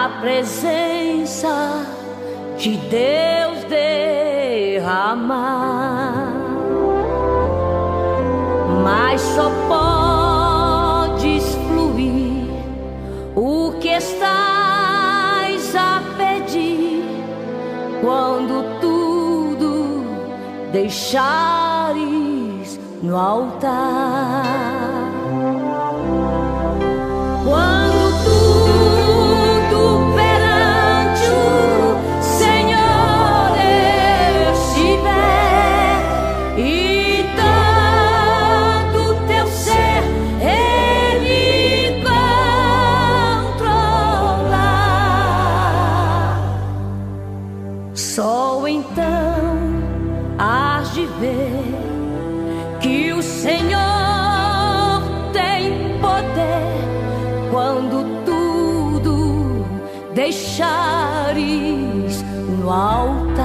a presença de Deus derramar, mas só podes fluir o que estás a pedir quando tudo deixares no altar. Quando tudo perante o Senhor estiver e todo teu ser Ele controlar, só então hás de ver que o Senhor tem poder quando tudo deixares no altar.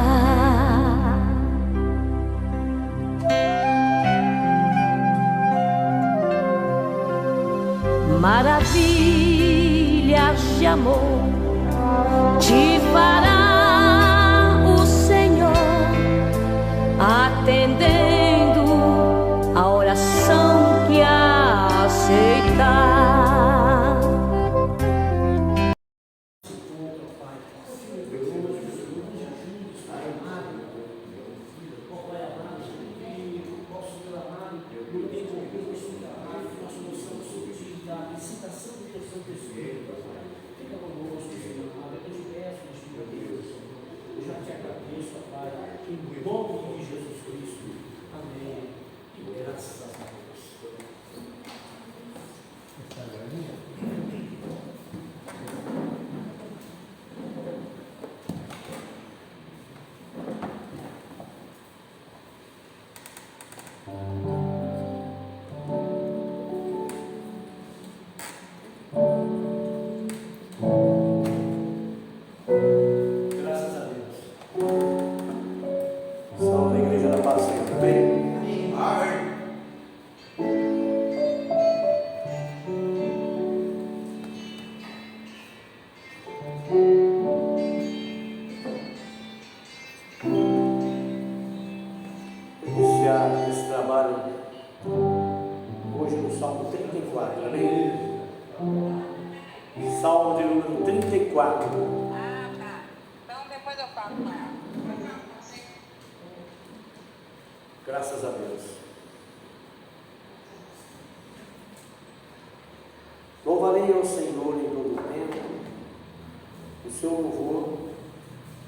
Maravilhas de amor te fará o Senhor, atendendo a oração que aceitar. Esse trabalho hoje no Salmo 34, amém? Salmo de número 34. Ah, tá. Então depois eu falo com ela. Graças a Deus. Louvarei ao Senhor em todo o tempo, o seu louvor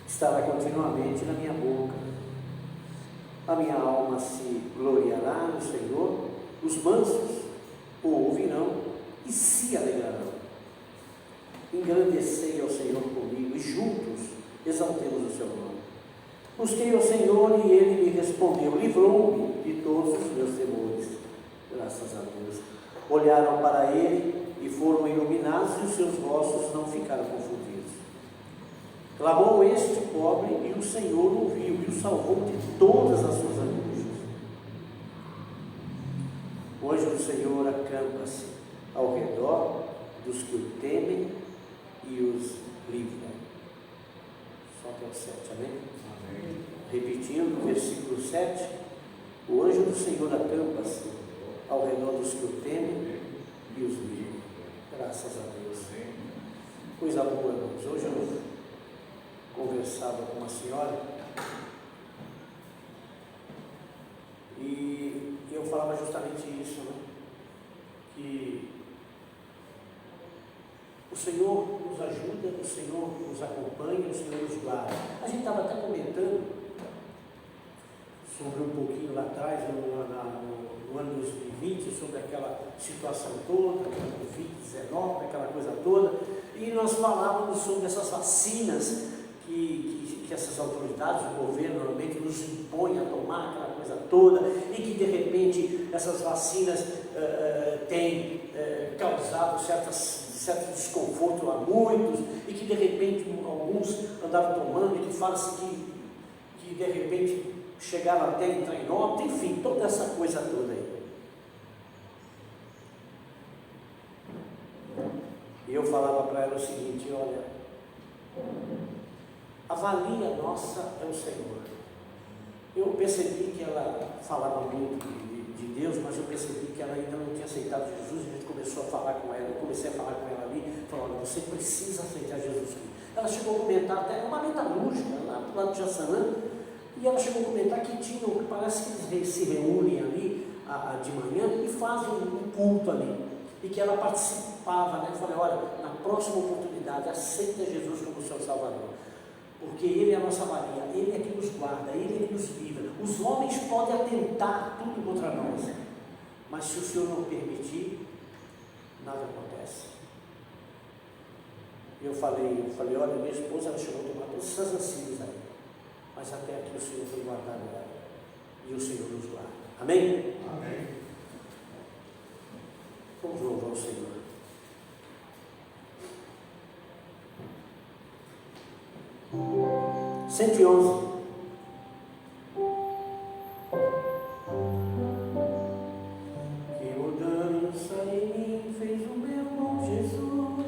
estará continuamente na minha boca. A minha alma se gloriará no Senhor, os mansos o ouvirão e se alegrarão. Engrandecei ao Senhor comigo e juntos exaltemos o seu nome. Busquei ao Senhor e ele me respondeu, livrou-me de todos os meus temores. Graças a Deus. Olharam para ele e foram iluminados e os seus rostos não ficaram confundidos. Clamou este pobre e o Senhor ouviu e o salvou de todas as suas angústias. O anjo do Senhor acampa-se ao redor dos que o temem e os livra. Só até o 7, amém? Amém. Repetindo o versículo 7, o anjo do Senhor acampa-se ao redor dos que o temem e os livra. Graças a Deus. Coisa boa, irmãos. Hoje eu conversava com uma senhora e eu falava justamente isso, né? Que o Senhor nos ajuda, o Senhor nos acompanha, o Senhor nos guarda. A gente estava até comentando sobre um pouquinho lá atrás, no ano 2020, sobre aquela situação toda, aquela Covid-19, aquela coisa toda, e nós falávamos sobre essas vacinas que essas autoridades, o governo normalmente nos impõe a tomar aquela coisa toda, e que de repente essas vacinas têm causado certo desconforto a muitos, e que de repente alguns andaram tomando, e que fala-se que de repente chegaram até a entrar em óbito, enfim, toda essa coisa toda aí. E eu falava para ela o seguinte, olha, A valia nossa é o Senhor. Eu percebi que ela falava muito de Deus, mas eu percebi que ela ainda não tinha aceitado Jesus. A gente começou a falar com ela, eu comecei a falar com ela ali, falou: olha, você precisa aceitar Jesus Cristo. Ela chegou a comentar, até uma metalúrgica lá do lado de Jaçanã, e ela chegou a comentar que parece que eles se reúnem ali de manhã e fazem um culto ali, e que ela participava, né? Eu falei: olha, na próxima oportunidade, aceita Jesus como seu Salvador, porque Ele é a nossa valia, Ele é que nos guarda, Ele é que nos livra. Os homens podem atentar tudo contra nós, mas se o Senhor não permitir, nada acontece. Eu falei: olha, minha esposa, ela chegou a tomar todas essas vacinas aí, mas até aqui o Senhor foi guardado ela, e o Senhor nos guarda. Amém? Amém. Vamos louvar o Senhor. Cento e 111. Que mudança em mim fez o meu bom Jesus,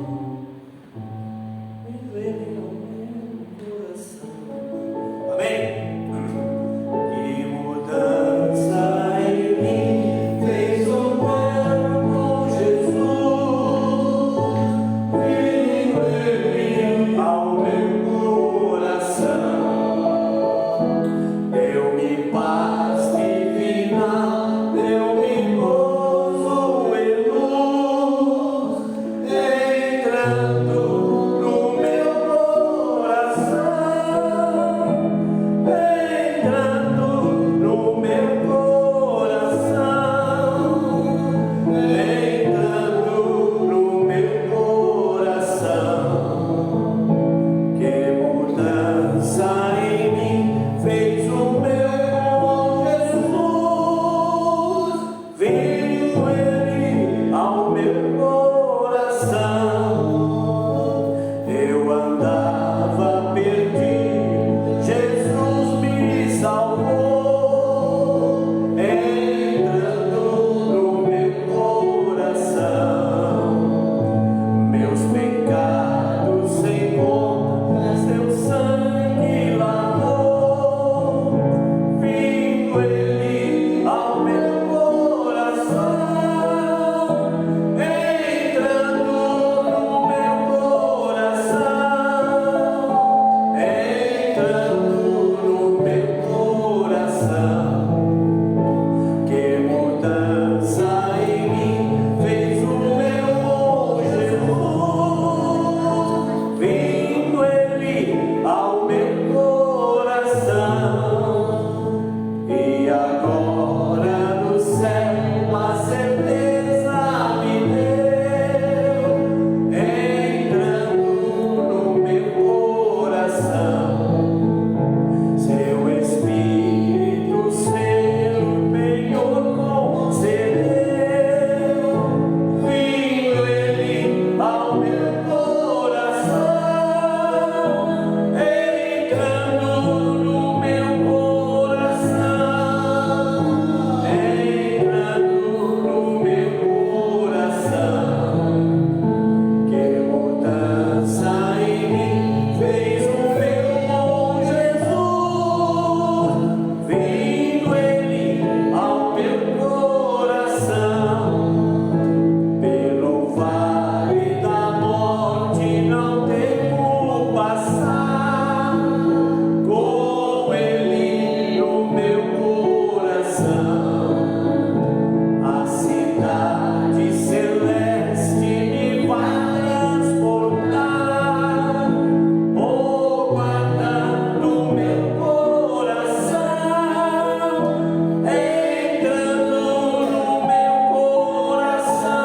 me veio ao meu coração. Amém? Que mudança em mim fez o meu bom Jesus, veio ele ao meu coração. Deu-me paz divina, deu-me gozo e luz, entrando no meu coração, entrando no meu coração, entrando no meu coração. Que mudança em mim fez o meu bom Jesus, veio ele ao meu coração. Eu andava perdido, Jesus me salvou, entrando no meu coração. Meus pecados sem conta, seu sangue lavou, vindo ele ao meu coração, entrando no meu coração, entrando no meu coração. Que mudança em mim fez o meu bom Jesus, vindo ele ao meu coração. E agora no céu a certeza me deu, entrando no meu coração. Seu Espírito seu penhor concedeu, vindo ele ao meu coração, entrando no meu coração, entrando no meu coração. Que mudança em mim fez o meu bom Jesus, vindo ele ao meu coração. Pelo vale da morte não temo passar, com ele no meu coração. A cidade celeste me vai transportar, oh, guardando meu coração, entrando no meu coração,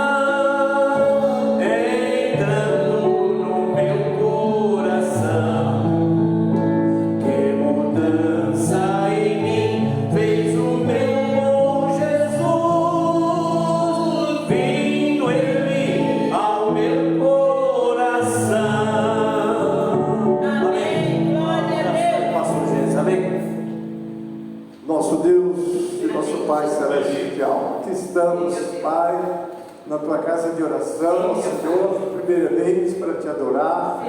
entrando no meu coração. Que mudança em mim fez o meu bom Jesus, vindo ele ao meu coração. Amém. Glória a Deus. Pastor Jesus, amém. Nosso Deus e nosso Pai celestial, que estamos, Pai, na tua casa de oração, ao Senhor, primeiramente para te adorar,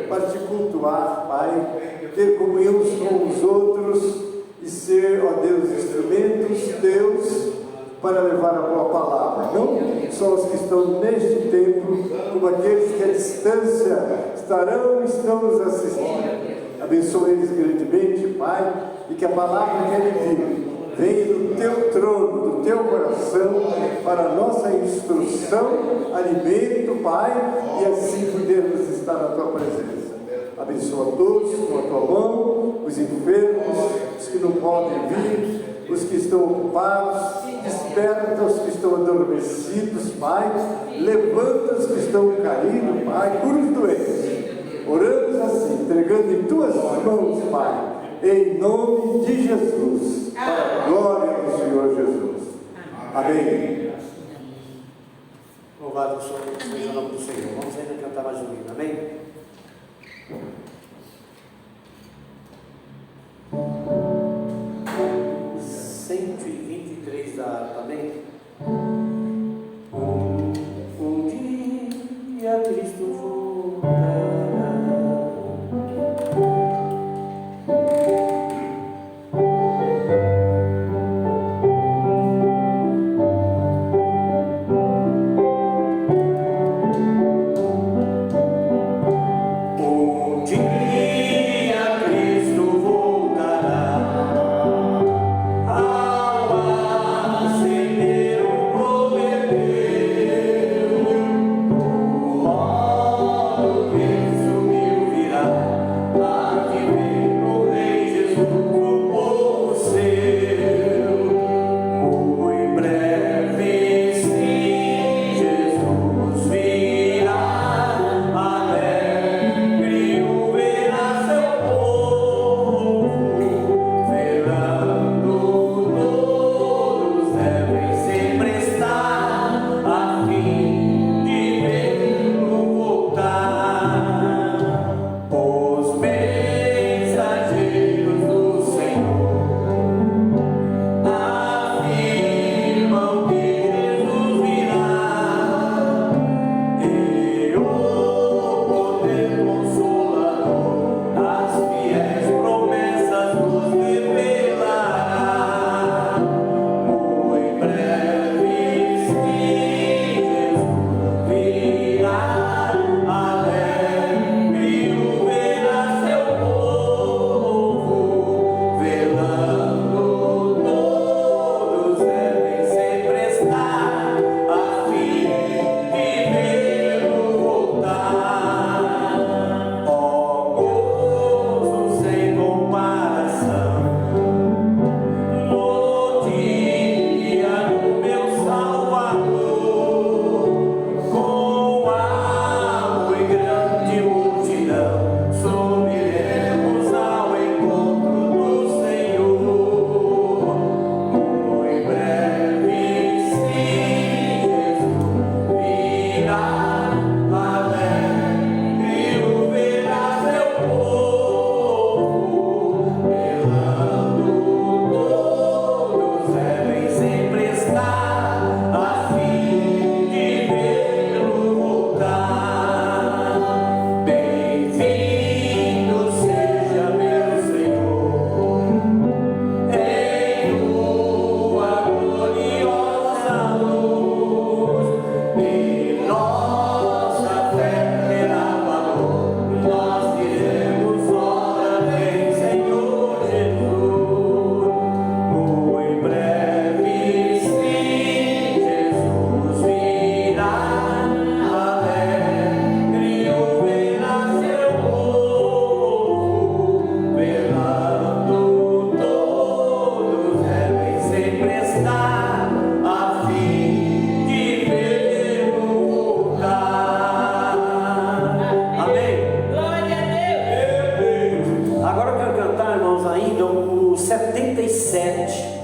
para te cultuar, Pai, ter comunhão uns com os outros e ser, ó Deus, instrumentos teus para levar a boa palavra. Não só os que estão neste tempo, como aqueles que à distância estão nos assistindo. Abençoa eles grandemente, Pai, e que a palavra que ele vive venha do teu trono, do teu coração, para a nossa instrução, alimento, Pai, e assim podermos estar na tua presença. Abençoa todos com a tua mão, os enfermos, os que não podem vir, os que estão ocupados, desperta os que estão adormecidos, Pai, levanta os que estão caídos, Pai, cura os doentes. Oramos assim, entregando em tuas mãos, Pai, em nome de Jesus, para a glória do Senhor Jesus. Amém. Louvado seja o nome do Senhor. Vamos ainda cantar mais um hino, amém? Amém? Um dia Cristo voltará. Um dia Cristo voltará.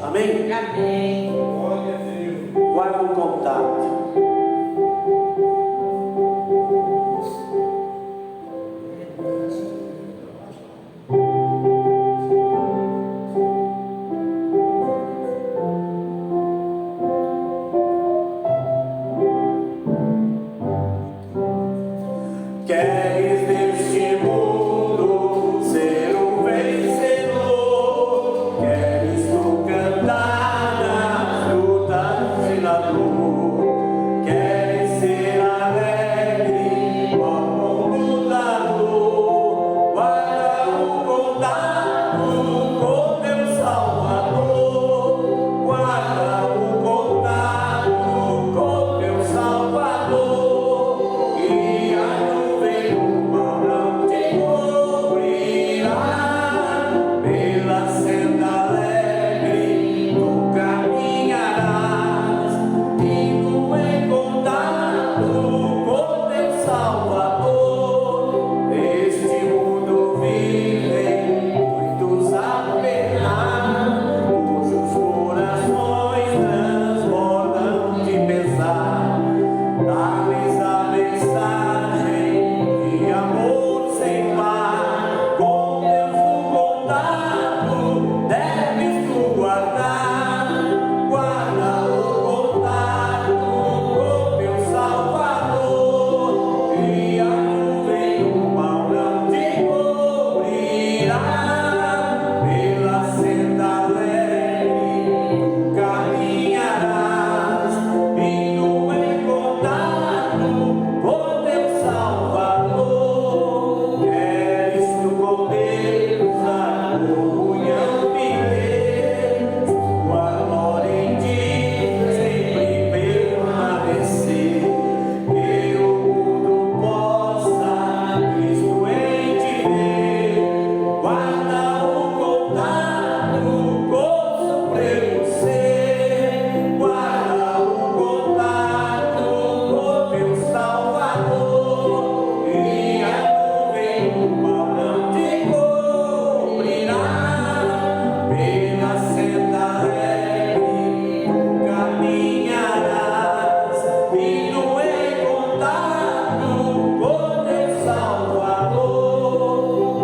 Amém? Amém. Guarda um contato. Queres neste mundo ser um vencedor, queres tu cantar nas lutas e na dor, queres ser alegre como um lutador, guarda o contato com teu Salvador, guarda o contato com teu Salvador, e a nuvem do mal não te cobrirá, pela senda alegre tu caminharás, indo em contato com teu Salvador. Neste mundo vivem muitos a penar, cujos corações transbordam de pesar. Dá-lhes a mensagem de amor sem par, com Deus no contato deves tu guardar, guarda o contato com teu Salvador, e a nuvem do mal não te cobrirá, pela senda alegre caminharás, indo em contato com teu Salvador. Queres tu com Deus a comunhão viver, tua glória em ti sempre permanecer, que o mundo possa Cristo em ti ver, guarda o contato com o supremo ser, guarda o contato com teu Salvador, e a nuvem do mal não te cobrirá, pela senda alegre tu caminharás, indo em contato com teu Salvador.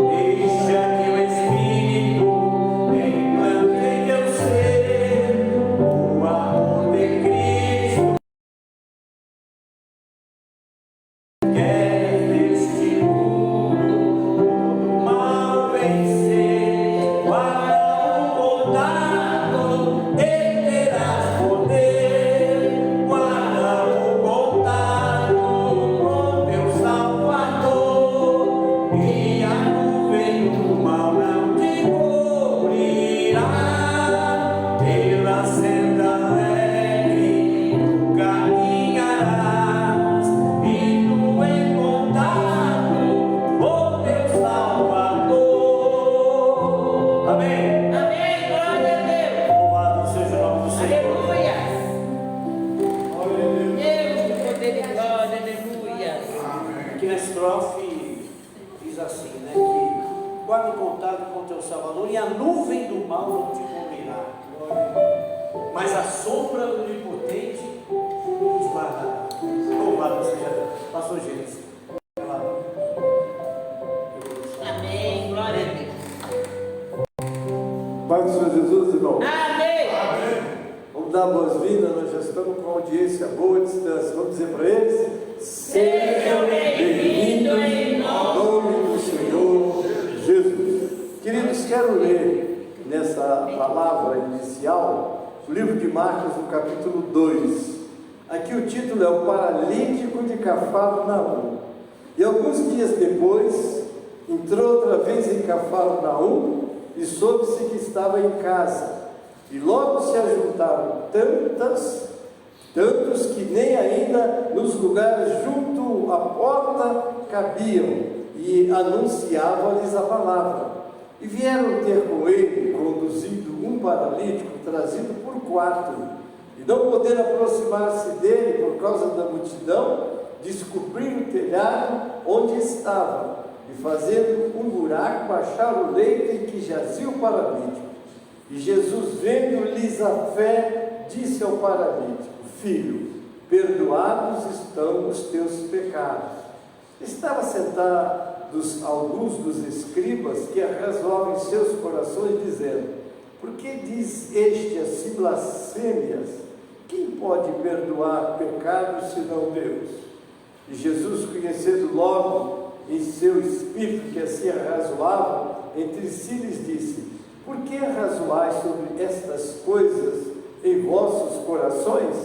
Deixa que o Espírito implante em teu ser o amor de Cristo. Queres neste mundo todo mal vencer, guarda o contato e terás poder, guarda o contato com teu Salvador, e a nuvem do mal não te cobrirá, pela senda alegre tu caminharás, indo em contato com teu Salvador. Amém. Amém, glória a Deus. Louvado seja o nome do Senhor. Aleluia. Glória a Deus. Deus, que poder de glória, aleluia. Aqui na estrofe diz assim, né? Que guarda o contato com teu Salvador e a nuvem do mal não te cobrirá, mas a sombra do Onipotente nos guardará. Louvado seja Deus. Pastor Gênesis. Amém, glória a Deus. Pai do Senhor Jesus, irmão. Amém. Vamos dar boas-vindas, nós já estamos com audiência boa distância. Vamos dizer para eles: Sejam bem-vindos em nome do Senhor Jesus. Queridos, quero ler nessa palavra inicial o livro de Marcos, no capítulo 2. Aqui o título é O Paralítico de Cafarnaum. E alguns dias depois, entrou outra vez em Cafarnaum e soube-se que estava em casa. E logo se ajuntaram tantos que nem ainda nos lugares junto à porta cabiam, e anunciavam-lhes a palavra. E vieram ter com ele, conduzido um paralítico, trazido por 4, e não podendo aproximar-se dele por causa da multidão, descobriram o telhado onde estava, e fazendo um buraco, acharam o leito em que jazia o paralítico. E Jesus, vendo-lhes a fé, disse ao paralítico: Filho, perdoados estão os teus pecados. Estava sentados alguns dos escribas que resolvem seus corações, dizendo: Por que diz este assim blasfêmias? Quem pode perdoar pecados senão Deus? E Jesus, conhecendo logo em seu espírito que assim arrazoavam entre si, lhes disse: por que arrazoais sobre estas coisas em vossos corações?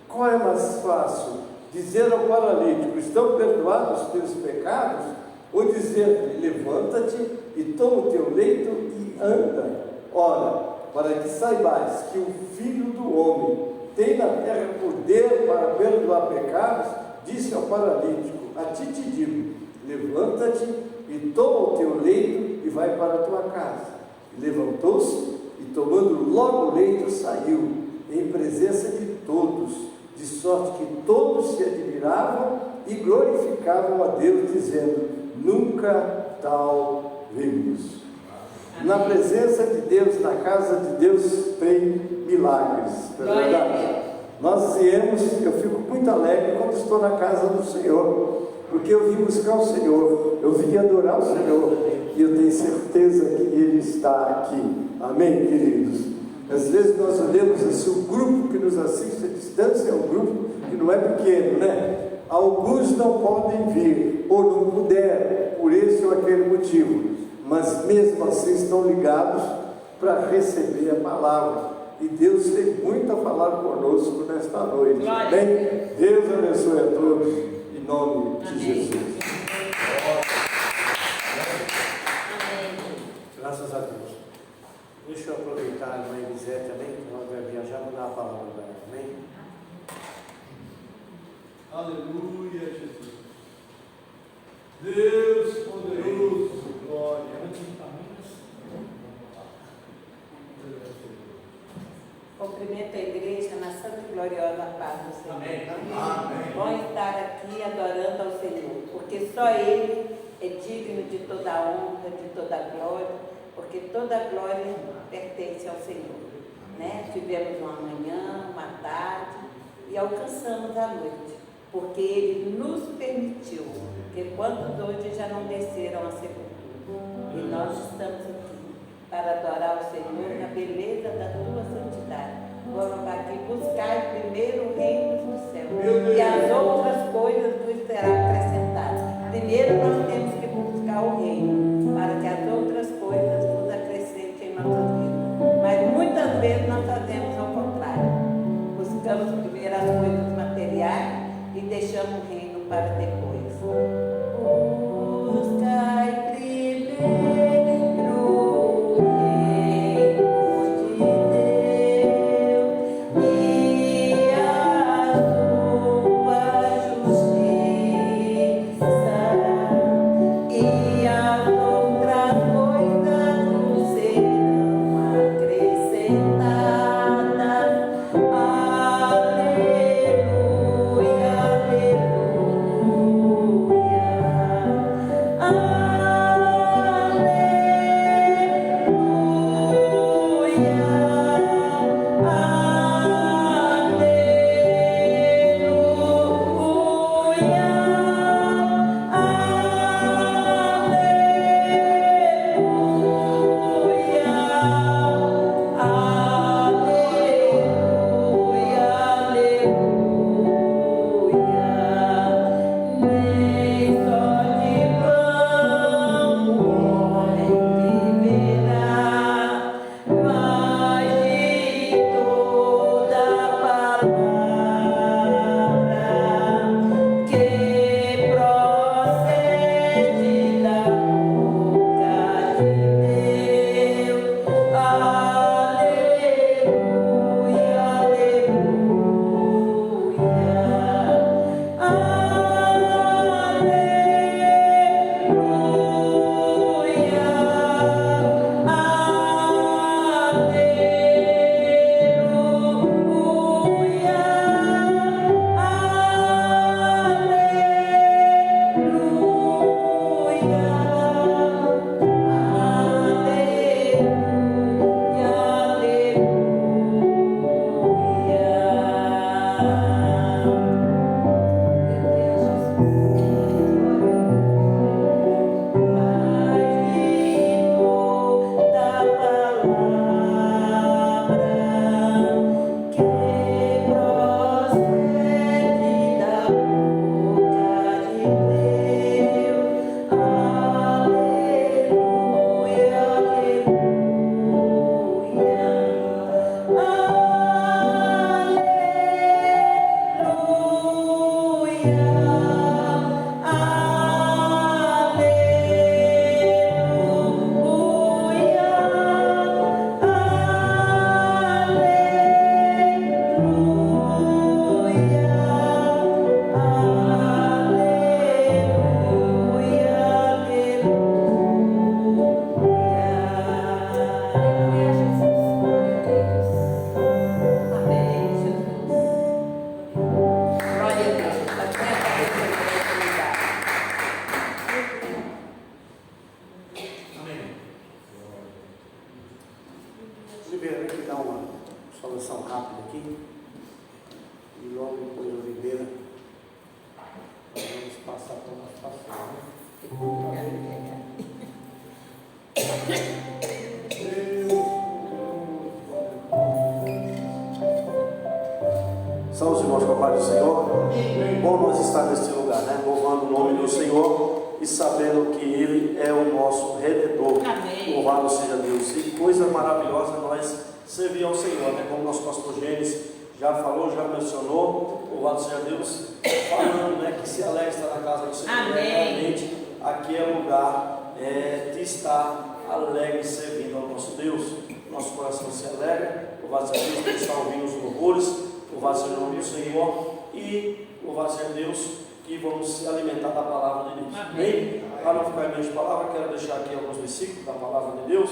Qual é mais fácil, dizer ao paralítico: estão perdoados os teus pecados? Ou dizer: levanta-te e toma o teu leito e anda? Ora, para que saibais que o Filho do Homem tem na terra poder para perdoar pecados, disse ao paralítico: a ti te digo, levanta-te e toma o teu leito e vai para a tua casa. E levantou-se e, tomando logo o leito, saiu em presença de todos, de sorte que todos se admiravam e glorificavam a Deus, dizendo: nunca tal vimos. Na presença de Deus, na casa de Deus, tem milagres, não é verdade? Nós viemos, eu fico muito alegre quando estou na casa do Senhor, porque eu vim buscar o Senhor, eu vim adorar o Senhor, e eu tenho certeza que Ele está aqui. Amém, queridos? Às vezes nós olhamos assim, o grupo que nos assiste à distância é um grupo que não é pequeno, né? Alguns não podem vir, ou não puderam, por esse ou aquele motivo, mas mesmo assim estão ligados para receber a palavra. E Deus tem muito a falar conosco nesta noite. Amém? Deus abençoe a todos, em nome de Jesus. Graças a Deus. Deixa eu aproveitar a irmã Elisete também, que ela vai viajar, vou dar a palavra para ela. Amém? Aleluia, Jesus. Deus poderoso, glória. Cumprimento a igreja na santa e gloriosa paz do Senhor. Amém. Amém. Bom estar aqui adorando ao Senhor, porque só Ele é digno de toda a honra, de toda a glória, porque toda a glória pertence ao Senhor. Né? Tivemos uma manhã, uma tarde e alcançamos a noite, porque Ele nos permitiu, porque quantos hoje já não desceram a sepultura? E nós estamos aqui para adorar o Senhor na beleza da tua santidade. Vamos aqui buscar primeiro o reino do céu, e as outras coisas nos serão acrescentadas. Primeiro nós temos que buscar o reino, para que as outras coisas nos acrescentem em nossas vidas. Mas muitas vezes nós fazemos ao contrário. Buscamos primeiro as coisas materiais e deixamos o reino para depois. Buscai primeiro o reino de Deus e a sua justiça, e as outras coisas nos serão acrescentadas. Aleluia, aleluia. Oliveira, que dá uma solução rápida aqui. E logo depois de Oliveira, nós vamos passar para o nosso pastor. São os irmãos com a paz do Senhor. Bom nós estar neste lugar, né? Louvando o nome do Senhor e sabendo que Ele é o nosso Redentor. Amém. Louvado seja Deus. E coisa maravilhosa nós servir ao Senhor, né? Como nosso pastor Gênesis já falou, já mencionou. Louvado seja Deus. Falando, né? Que se alegra estar na casa do Senhor. Amém. Realmente, aqui é lugar de estar alegre servindo ao nosso Deus. Nosso coração se alegra. Louvado seja Deus por estar ouvindo os louvores. Louvado seja o nome do Senhor e louvado seja Deus que vamos se alimentar da palavra de Deus. Amém? Para não ficar em minhas palavras, quero deixar aqui alguns versículos da palavra de Deus.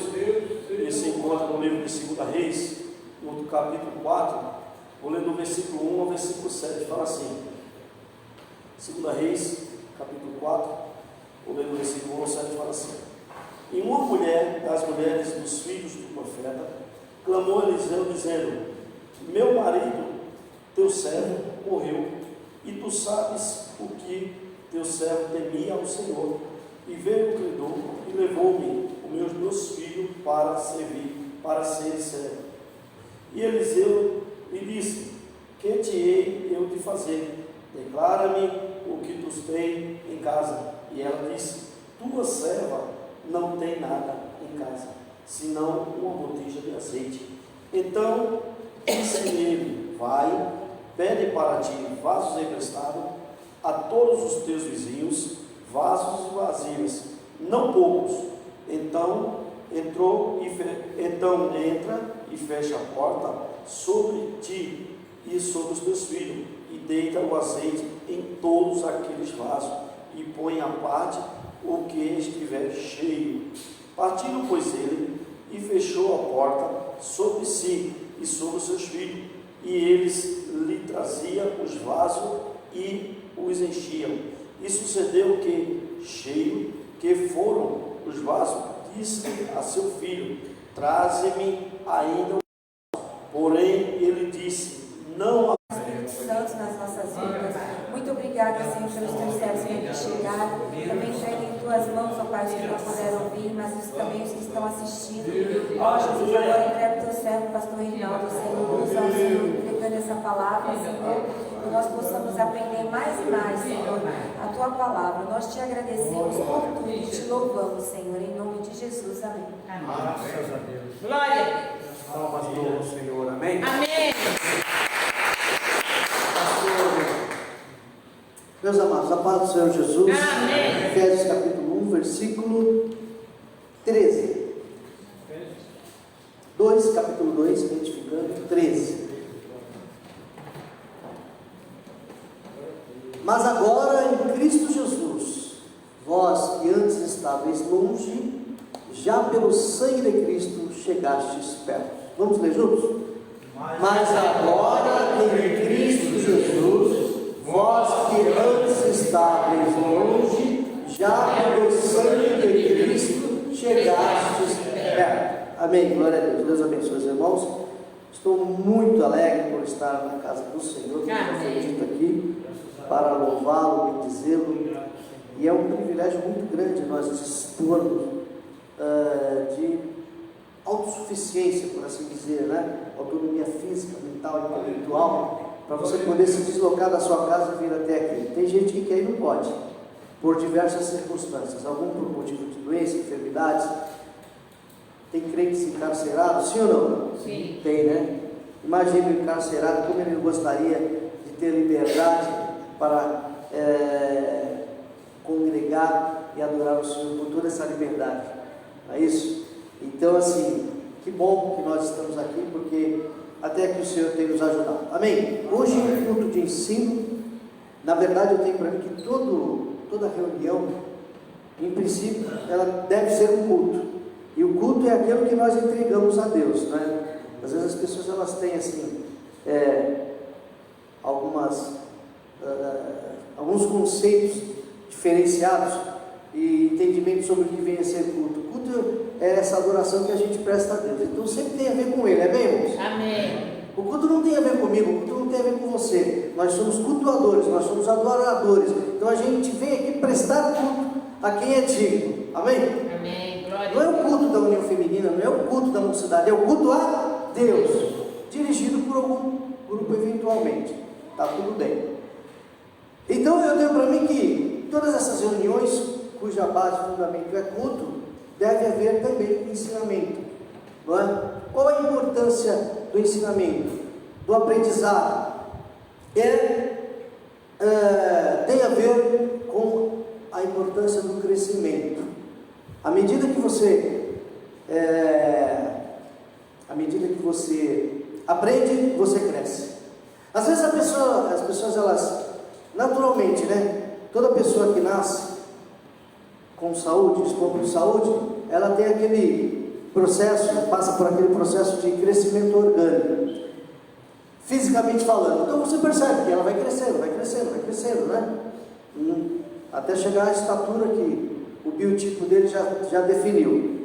Ele se encontra no livro de 2 Reis, no capítulo 4. Vou ler do versículo 1 ao versículo 7. Fala assim: 2 Reis, capítulo 4. Vou ler do versículo 1 ao 7. Fala assim: E uma mulher das mulheres dos filhos do profeta clamou a Eliseu, dizendo: Meu marido, teu servo, morreu, e tu sabes o que teu servo temia ao Senhor. E veio o credor e levou-me os meus 2 filhos para servir, para ser servo. E Eliseu lhe disse: Que te hei eu de fazer? Declara-me o que tu tens em casa. E ela disse: Tua serva não tem nada em casa, senão uma botija de azeite. Então disse-lhe ele: Vai, pede para ti vasos emprestados a todos os teus vizinhos, vasos e vasilhas, não poucos. Então entra e fecha a porta sobre ti e sobre os teus filhos, e deita o azeite em todos aqueles vasos, e põe à parte o que estiver cheio. Partindo, pois, ele, e fechou a porta sobre si e sobre os seus filhos, e eles lhe traziam os vasos e os enchiam. E sucedeu que, cheio que foram os vasos, disse a seu filho: Traze-me ainda um vaso. Porém ele disse: Não há. Santos nas nossas vidas. Muito obrigada, Senhor, pelos teus servos que aqui chegaram. Também entregue em tuas mãos, ó Pai, os que não puderam vir, mas também os que estão assistindo. Ó Jesus, agora entregue o teu servo, pastor Reinaldo, Senhor, usa o Senhor pregando essa palavra, Senhor, que nós possamos aprender mais e mais, Senhor, a tua palavra. Nós te agradecemos por tudo e te louvamos, Senhor, em nome de Jesus. Amém. Graças a Deus. Glória a Deus. Palmas do Senhor. Amém. Amém. Meus amados, a paz do Senhor Jesus. Amém. Efésios capítulo 1, versículo 13. 2, capítulo 2, identificando 13. Mas agora em Cristo Jesus, vós que antes estáveis longe, já pelo sangue de Cristo chegastes perto. Vamos ler juntos? Mas agora em Cristo Jesus, vós que antes estáveis longe, já pelo sangue de Cristo chegastes perto. Amém. Glória a Deus. Deus abençoe os irmãos. Estou muito alegre por estar na casa do Senhor, que já foi dito aqui, para louvá-lo, bendizê-lo. E é um privilégio muito grande nós dispormos de autossuficiência, por assim dizer, né? Autonomia física, mental e intelectual, para você poder se deslocar da sua casa e vir até aqui. Tem gente que aí não pode, por diversas circunstâncias, algum por motivo de doença, enfermidades. Tem crentes encarcerados, sim ou não? Sim. Tem, né? Imagine o encarcerado, como ele gostaria de ter liberdade para toda essa liberdade. Não é isso? Então, assim, que bom que nós estamos aqui, porque até que o Senhor tem nos ajudado. Amém? Hoje é um culto de ensino. Na verdade, eu tenho para mim que toda reunião, em princípio, ela deve ser um culto. E o culto é aquilo que nós entregamos a Deus, né? Às vezes as pessoas elas têm assim, alguns conceitos diferenciados e entendimento sobre o que vem a ser culto. O culto é essa adoração que a gente presta a Deus. Então sempre tem a ver com Ele, amém, irmãos? Amém. O culto não tem a ver comigo, o culto não tem a ver com você. Nós somos cultuadores, nós somos adoradores. Então a gente vem aqui prestar culto a quem é digno. Amém? Amém. Glória Não é o culto da União Feminina, não é o culto da mocidade, é o culto a Deus, dirigido por algum grupo eventualmente. Está tudo bem. Então eu tenho para mim que todas essas reuniões, cuja base, fundamento é culto, deve haver também ensinamento. Não é? Qual a importância do ensinamento, do aprendizado? Tem a ver com a importância do crescimento. À medida que você aprende, você cresce. Às vezes as pessoas elas naturalmente, né? Toda pessoa que nasce com saúde, dispondo de saúde, ela tem aquele processo, passa por aquele processo de crescimento orgânico, fisicamente falando. Então você percebe que ela vai crescendo, né? Até chegar à estatura que o biotipo dele já definiu.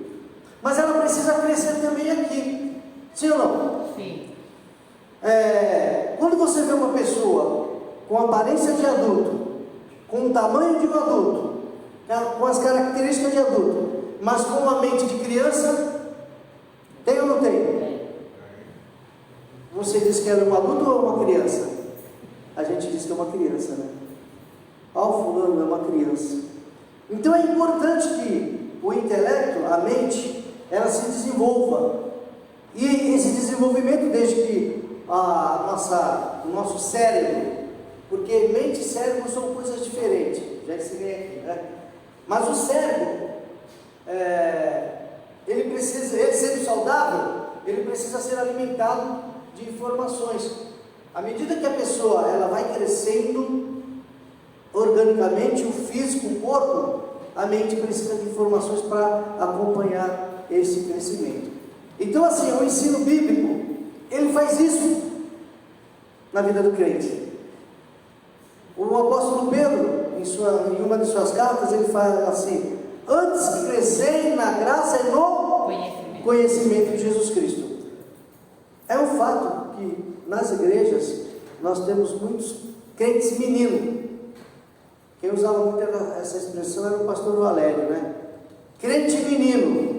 Mas ela precisa crescer também aqui, sim ou não? Sim. Quando você vê uma pessoa com aparência de adulto, com o tamanho de um adulto, com as características de adulto, mas com uma mente de criança, tem ou não tem? Você diz que é um adulto ou uma criança? A gente diz que é uma criança, né? O fulano é uma criança. Então é importante que o intelecto, a mente, ela se desenvolva. E esse desenvolvimento, desde que o nosso cérebro, porque mente e cérebro são coisas diferentes, já ensinei aqui, né? Mas o cérebro, ele sendo saudável, ele precisa ser alimentado de informações. À medida que a pessoa ela vai crescendo organicamente, o físico, o corpo, a mente precisa de informações para acompanhar esse crescimento. Então, assim, o ensino bíblico, ele faz isso na vida do crente. O apóstolo Pedro, em uma de suas cartas, ele fala assim: antes que crescerem na graça e no conhecimento de Jesus Cristo. É um fato que nas igrejas nós temos muitos crentes meninos. Quem usava muito essa expressão era o pastor Valério, né? Crente menino.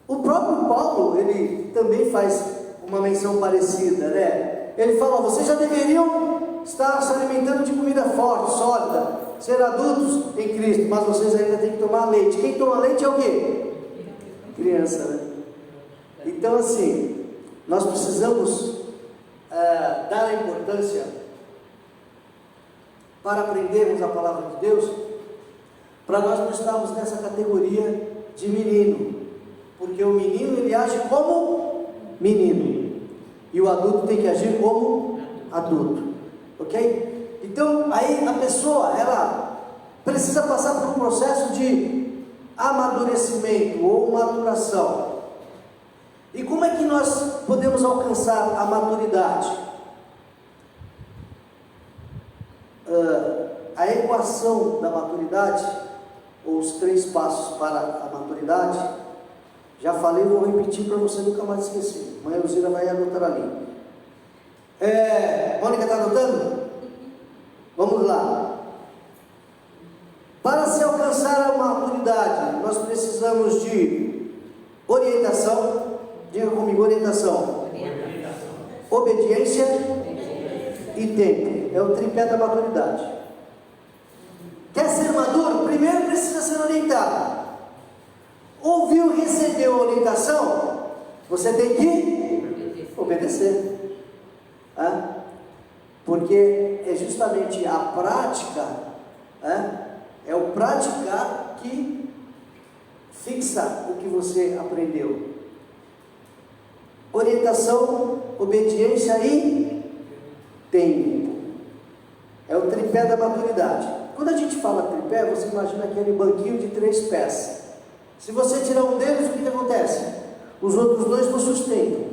O próprio Paulo, ele também faz uma menção parecida, né? Ele fala: vocês já deveriam estar se alimentando de comida forte, sólida, ser adultos em Cristo, mas vocês ainda têm que tomar leite. Quem toma leite é o quê? Criança, né? Então, assim, nós precisamos dar a importância para aprendermos a palavra de Deus, para nós não estarmos nessa categoria de menino, porque o menino ele age como menino e o adulto tem que agir como adulto, ok? Então aí a pessoa ela precisa passar por um processo de amadurecimento ou maturação. E como é que nós podemos alcançar a maturidade? A equação da maturidade, ou os 3 passos para a maturidade, já falei, vou repetir para você nunca mais esquecer. Amanhã a Luzira vai anotar ali. Mônica está anotando? Vamos lá. Para se alcançar a maturidade, nós precisamos de orientação. Diga comigo, orientação. Obediência e tempo. É o tripé da maturidade. Quer ser maduro? Primeiro precisa ser orientado. Ouviu, recebeu a orientação? Você tem que obedecer. Porque é justamente a prática, é o praticar que Fixa o que você aprendeu. Orientação, obediência e tempo. É o tripé da maturidade. Quando a gente fala tripé, você imagina aquele banquinho de 3 pés. Se você tirar um deles, o que acontece? Os outros 2 não sustentam.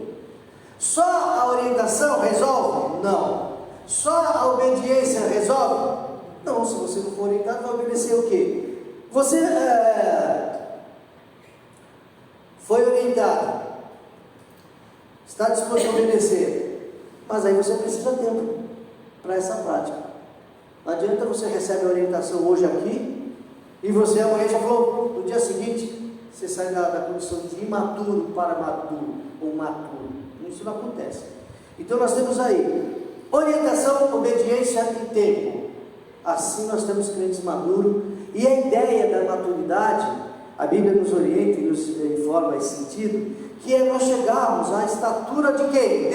Só a orientação resolve? Não. Só a obediência resolve? Não. Se você não for orientado, vai obedecer o quê? Você foi orientado, está disposto a obedecer, mas aí você precisa de tempo para essa prática. Não adianta você receber a orientação hoje aqui e você amanhã já falou, no dia seguinte você sai da condição de imaturo para maduro ou maturo. Isso não acontece. Então nós temos aí orientação, obediência e tempo. Assim nós temos crentes maduros. E a ideia da maturidade, a Bíblia nos orienta e nos informa esse sentido, que é nós chegarmos à estatura de quem?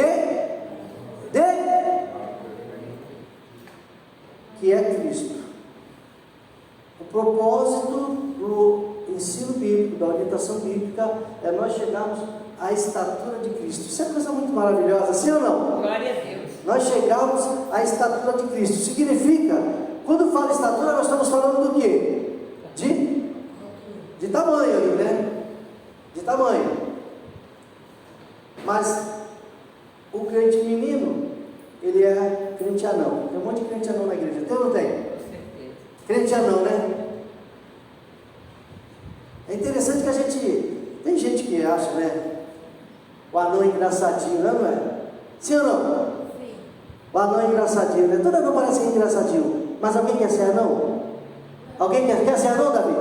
Que é Cristo. O propósito do ensino bíblico, da orientação bíblica, é nós chegarmos à estatura de Cristo. Isso é uma coisa muito maravilhosa, sim ou não? Glória a Deus. Nós chegamos à estatura de Cristo. Significa, quando fala estatura, nós estamos falando do quê? De tamanho, né? De tamanho. Mas o crente menino, ele é crente anão. Tem um monte de crente anão na igreja. Tem ou não tem? Com certeza. Crente anão, né? É interessante que a gente... Tem gente que acha, né? O anão é engraçadinho, não é? Sim ou não? Sim. O anão é engraçadinho, né? Todo anão parece engraçadinho. Mas alguém quer ser anão? Alguém quer ser anão, Davi?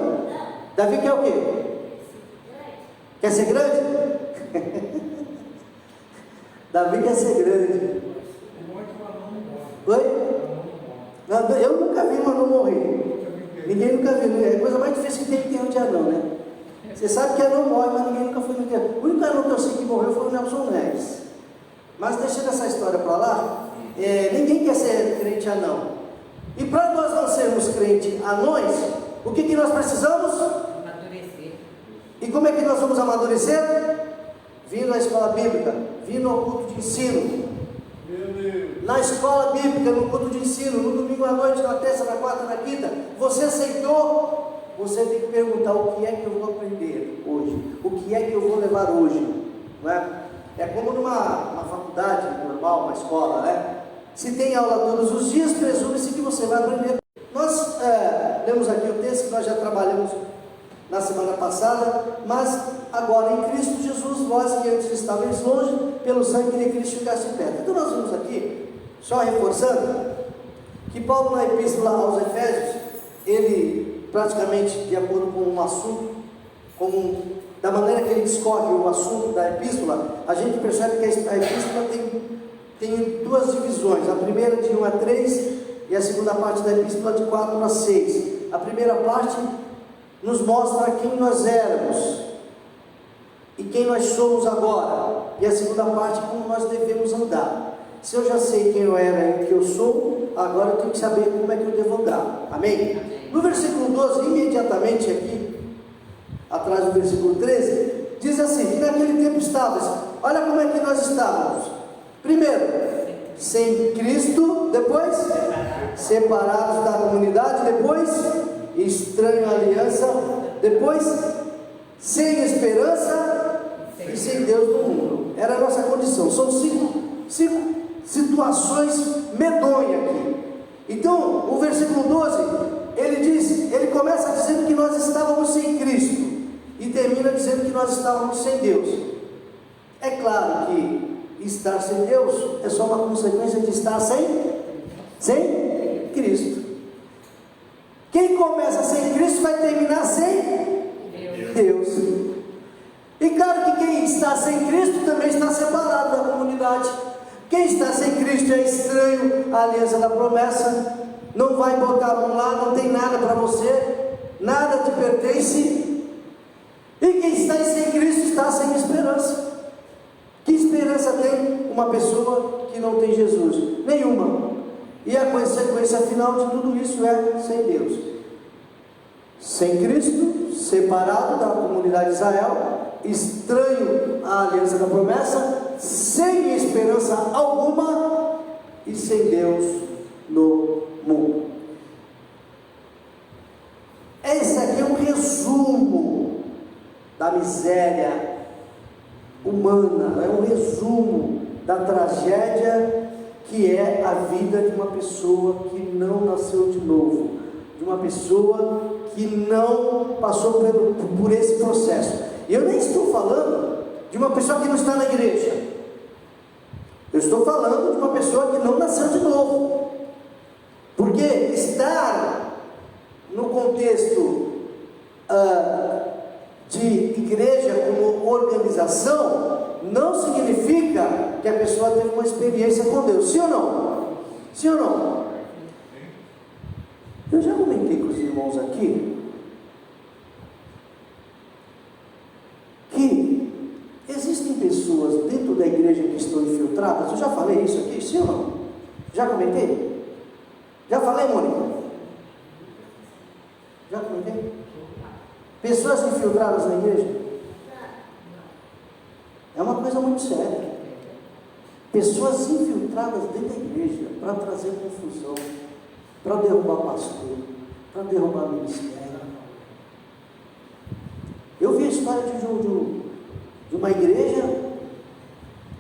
Davi quer o quê? Quer ser grande? Davi quer ser grande. Oi? Não, eu nunca vi um anão morrer. Ninguém nunca viu. É a coisa mais difícil que tem enterro de anão, né? Você sabe que anão morre, mas ninguém nunca foi no enterro. O único anão que eu sei que morreu foi o Nelson Neves. Mas deixando essa história para lá, ninguém quer ser crente anão. E para nós não sermos crentes anões, o que nós precisamos? Amadurecer. E como é que nós vamos amadurecer? Vindo à escola bíblica, vindo ao culto de ensino. Na escola bíblica, no culto de ensino, no domingo à noite, na terça, na quarta, na quinta, você aceitou? Você tem que perguntar o que é que eu vou aprender hoje, o que é que eu vou levar hoje, não é? É como numa faculdade normal, uma escola, né? Se tem aula todos os dias, presume-se que você vai aprender. Nós lemos aqui o texto que nós já trabalhamos na semana passada, mas agora em Cristo Jesus, vós que antes estavais longe, pelo sangue de Cristo ficaste perto. Então nós vimos aqui, só reforçando, que Paulo na epístola aos Efésios, ele praticamente de acordo com um assunto, da maneira que ele discorre o assunto da epístola, a gente percebe que a epístola tem 2 divisões, a primeira de 1 a 3 e a segunda parte da epístola de 4 a 6. A primeira parte nos mostra quem nós éramos e quem nós somos agora, e a segunda parte como nós devemos andar. Se eu já sei quem eu era e o que eu sou, agora eu tenho que saber como é que eu devo andar. Amém? No versículo 12, imediatamente aqui, atrás do versículo 13, diz assim, que naquele tempo estavas, olha como é que nós estávamos. Primeiro, sem Cristo, depois, separados da comunidade, depois, estranho à aliança, depois, sem esperança e sem Deus no mundo. Era a nossa condição. São cinco situações medonhas aqui. Então, o versículo 12, ele começa dizendo que nós estávamos sem Cristo e termina dizendo que nós estávamos sem Deus. É claro que estar sem Deus é só uma consequência de estar sem Cristo. Quem começa sem Cristo vai terminar sem Deus. E claro que quem está sem Cristo também está separado da comunidade. Quem está sem Cristo é estranho à aliança da promessa, não vai botar a mão lá, não tem nada para você, nada te pertence. E quem está sem Cristo está sem esperança. Que esperança tem uma pessoa que não tem Jesus? Nenhuma. E a consequência final de tudo isso é sem Deus. sem Cristo, separado da comunidade de Israel, estranho à aliança da promessa, sem esperança alguma e sem Deus no mundo. Esse aqui é um resumo da miséria humana, é um resumo da tragédia que é a vida de uma pessoa que não nasceu de novo, de uma pessoa que não passou por esse processo. E eu nem estou falando de uma pessoa que não está na igreja, eu estou falando de uma pessoa que não nasceu de novo, porque estar no contexto de igreja como organização não significa que a pessoa teve uma experiência com Deus, sim ou não? Sim ou não? Eu já comentei com os irmãos aqui que existem pessoas dentro da igreja que estão infiltradas. Eu já falei isso aqui, sim ou não? Já comentei? Já falei, Mônica? Já comentei? Pessoas infiltradas na igreja? É uma coisa muito séria. Pessoas infiltradas dentro da igreja para trazer confusão, para derrubar pastor, para derrubar ministério. Eu vi a história de uma igreja,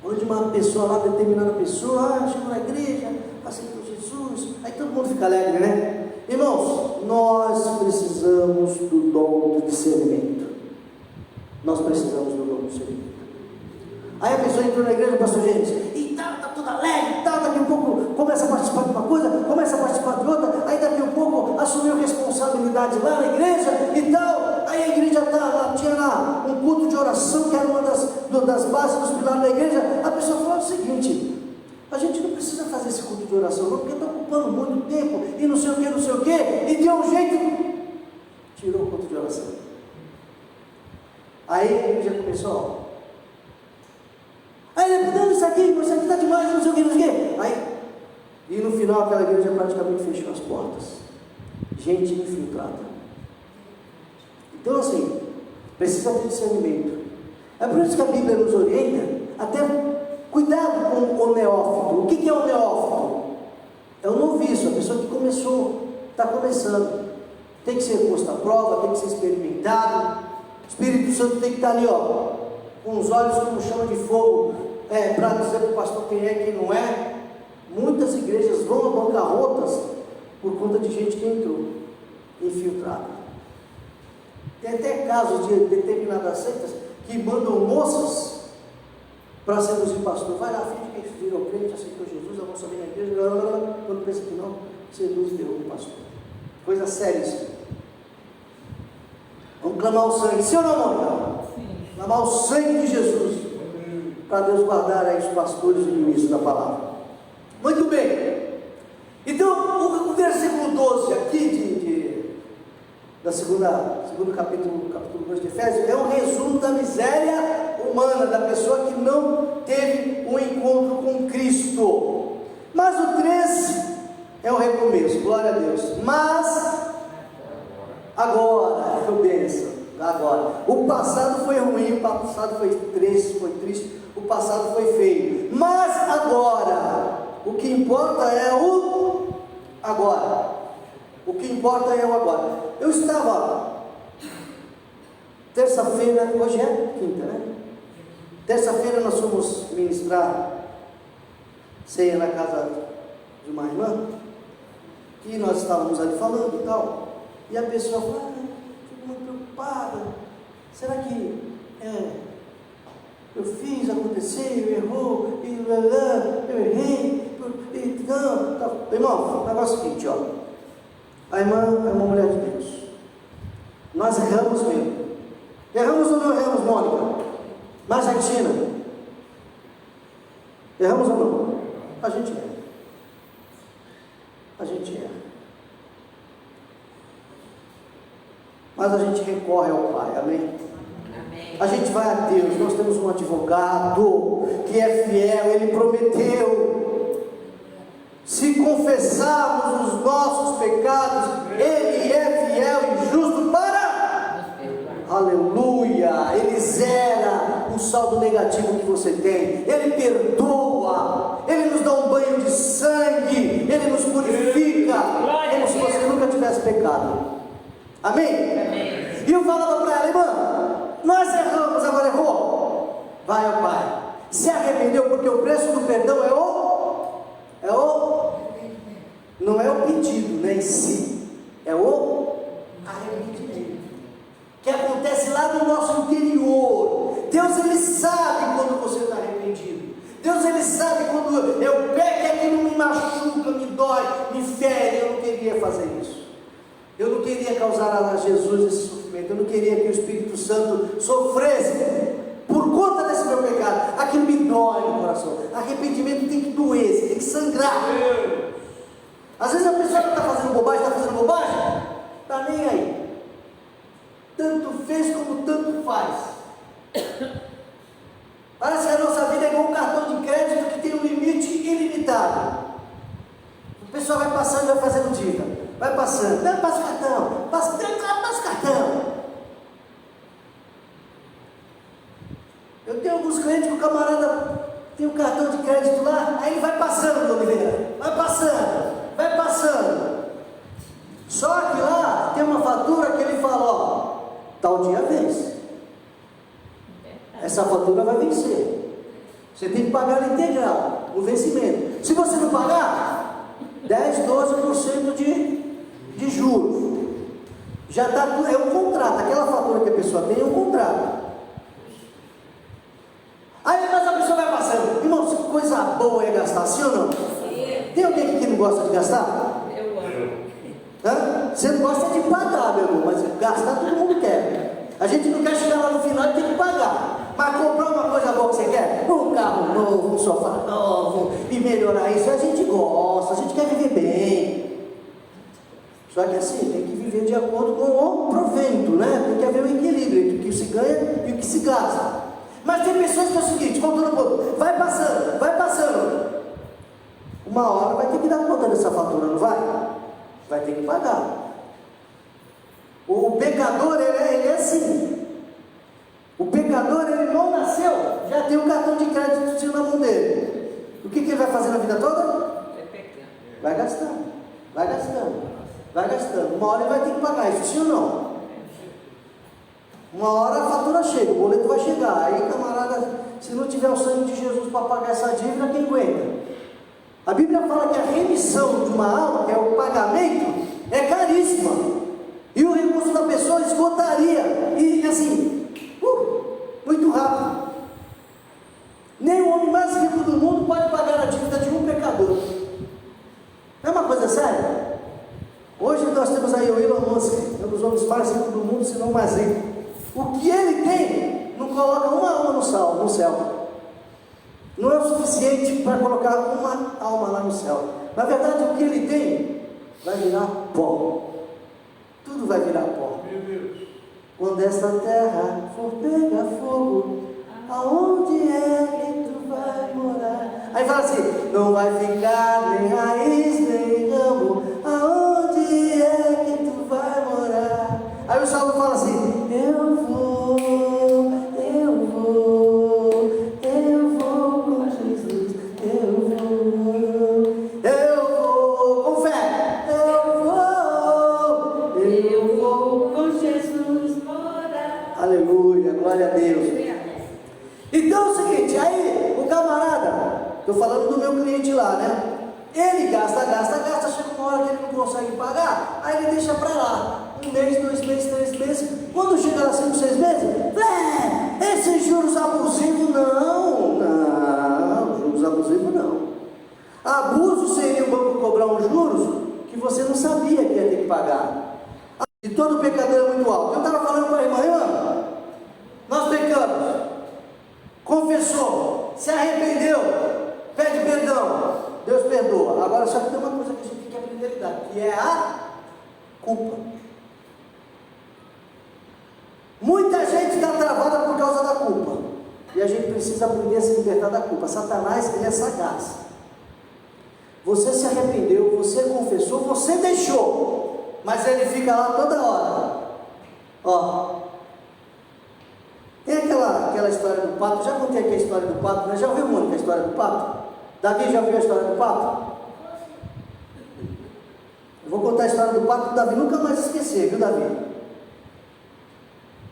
onde uma pessoa lá, determinada pessoa, chegou na igreja, aceitou Jesus, aí todo mundo fica alegre, né? Irmãos, nós precisamos do dom do discernimento. Nós precisamos do dom do discernimento. Aí a pessoa entrou na igreja, pastor Gênesis, e tal, está toda alegre, tal, daqui a pouco começa a participar de uma coisa, começa a participar de outra, aí daqui a pouco assumiu responsabilidade lá na igreja e tal, aí a igreja tinha lá um culto de oração, que era uma das bases dos pilares da igreja. A pessoa falou o seguinte: a gente não precisa fazer esse culto de oração não, porque está ocupando muito tempo, e não sei o que, e deu um jeito, tirou o culto de oração. Aí a igreja começou, aí não, isso aqui está demais, não sei o que. Aí, e no final aquela igreja praticamente fechou as portas. Gente infiltrada. Então assim, precisa ter discernimento. É por isso que a Bíblia nos orienta até cuidado com o neófito. O que é o neófito? É o noviço, a pessoa que começou, está começando. Tem que ser posto à prova, tem que ser experimentado. O Espírito Santo tem que estar ali, com os olhos como chama de fogo, para dizer para o pastor quem é e quem não é. Muitas igrejas vão a bancarrotas por conta de gente que entrou infiltrada. Tem até casos de determinadas seitas que mandam moças para seduzir o pastor. Vai lá, finge que virou crente, aceitou Jesus, a moça vem na igreja, quando pensa que não, seduz e derruba o pastor. Coisa séria isso. Vamos clamar o sangue, sim ou não, Mônica? Clamar o sangue de Jesus, para Deus guardar aí os pastores e ministros da palavra. Muito bem. Então, o versículo 12 aqui da segundo capítulo 2 de Efésios, é um resumo da miséria humana, da pessoa que não teve um encontro com Cristo. Mas o 13 é o recomeço, glória a Deus. Mas agora, que bênção, agora. O passado foi ruim, o passado foi triste, o passado foi feio. Mas agora, o que importa é o agora. O que importa é o agora. Eu estava terça-feira, hoje é quinta, né? Terça-feira nós fomos ministrar ceia na casa de uma irmã, e nós estávamos ali falando e tal, e a pessoa falou: fico muito preocupada, será que eu fiz, aconteceu, errou, eu errei, e não, tá. Irmão, o negócio é o seguinte, a irmã é uma mulher de Deus, nós erramos mesmo. Erramos ou não erramos, Mônica? Mas Argentina, erramos ou não? A gente erra. A gente erra. Mas a gente recorre ao Pai, amém? Amém. A gente vai a Deus, nós temos um advogado que é fiel, ele prometeu. Se confessarmos os nossos pecados, ele é fiel e justo para saldo negativo que você tem. Ele perdoa, Ele nos dá um banho de sangue, Ele nos purifica, como se você nunca tivesse pecado. Amém? Amém. E eu falava para ela, irmã, nós erramos, agora errou. Vai ao Pai, se arrependeu, porque o preço do perdão não é o pedido, né, em si, é o arrependimento, que acontece lá no nosso interior. Deus, Ele sabe quando você está arrependido. Deus, Ele sabe quando eu peco e aquilo me machuca, me dói, me fere. Eu não queria fazer isso. Eu não queria causar a Jesus esse sofrimento. Eu não queria que o Espírito Santo sofresse por conta desse meu pecado. Aquilo me dói no coração. Arrependimento tem que doer, tem que sangrar. Às vezes a pessoa está fazendo bobagem, está nem aí. Tanto fez como tanto faz. Parece que a nossa vida é igual um cartão de crédito que tem um limite ilimitado. O pessoal vai passando e vai fazendo dívida. Vai passando, não, passa o cartão, passa o cartão. Eu tenho alguns clientes que o camarada tem um cartão de crédito lá, aí ele vai passando, Oliveira, vai passando. Só que lá tem uma fatura que ele fala, ó, tal dia vence. Essa fatura vai vencer. Você tem que pagar ela integral, no vencimento. Se você não pagar, 10, 12% de juros. Já está, é um contrato, aquela fatura que a pessoa tem é um contrato. Aí mas a pessoa vai passando. Irmãos, coisa boa é gastar, sim ou não? Tem alguém aqui que não gosta de gastar? Eu amo. Hã? Você não gosta de pagar, meu irmão, mas gastar todo mundo quer. A gente não quer chegar lá no final e ter que pagar. Mas comprar uma coisa boa que você quer? Um carro novo, um sofá novo, e melhorar isso, a gente gosta, a gente quer viver bem. Só que assim, tem que viver de acordo com o provento, né? Tem que haver um equilíbrio entre o que se ganha e o que se gasta. Mas tem pessoas que é o seguinte, voltando um pouco, vai passando. Uma hora vai ter que dar conta dessa fatura, não vai? Vai ter que pagar. O pecador, ele é assim. O pecador, ele não nasceu, já tem um cartão de crédito na mão dele. O que ele vai fazer na vida toda? Vai gastando. Uma hora ele vai ter que pagar isso, sim ou não? Uma hora a fatura chega, o boleto vai chegar. Aí, camarada, se não tiver o sangue de Jesus para pagar essa dívida, quem aguenta? A Bíblia fala que a remissão de uma alma, que é o pagamento, é caríssima. E o recurso da pessoa esgotaria. E assim, muito rápido. Nem o homem mais rico do mundo pode pagar a dívida de um pecador. Não é uma coisa séria? Hoje nós temos aí o Elon Musk, um dos homens mais ricos do mundo, se não o mais rico. O que ele tem, não coloca uma alma no céu. Não é o suficiente para colocar uma alma lá no céu. Na verdade, o que ele tem vai virar pó. Tudo vai virar pó. Quando essa terra for pegar fogo, aonde é que tu vai morar? Aí fala assim, não vai ficar nem raiz, nem ramo, aonde é que tu vai morar? Aí o salmo fala assim, eu vou com Jesus, eu vou, com fé, eu vou com Jesus morar. Aleluia, glória a Deus. Então é o seguinte, aí o camarada, estou falando do meu cliente lá, né? Ele gasta, chega uma hora que ele não consegue pagar, aí ele deixa para lá, 1 mês, 2 meses, 3 meses, quando chega lá 5, 6 meses, esses juros abusivos não, juros abusivos não. Abuso seria o banco cobrar uns juros que você não sabia que ia ter que pagar. E todo pecador é muito alto. Eu estava falando para a irmã, nós pecamos, confessou, se arrependeu, pede perdão, Deus perdoa. Agora só que tem uma coisa que a gente tem que aprender a lidar, que é a culpa. Muita gente está travada por causa da culpa, e a gente precisa aprender a se libertar da culpa. Satanás, ele é sagaz. Você se arrependeu, você confessou, você deixou, mas ele fica lá toda hora, ó, Tem aquela história do pato, já contei aqui a história do pato, né? Já ouviu, Mônica, a história do pato? Davi já ouviu a história do pato? Eu vou contar a história do pato, que o Davi nunca mais esquecer, viu, Davi?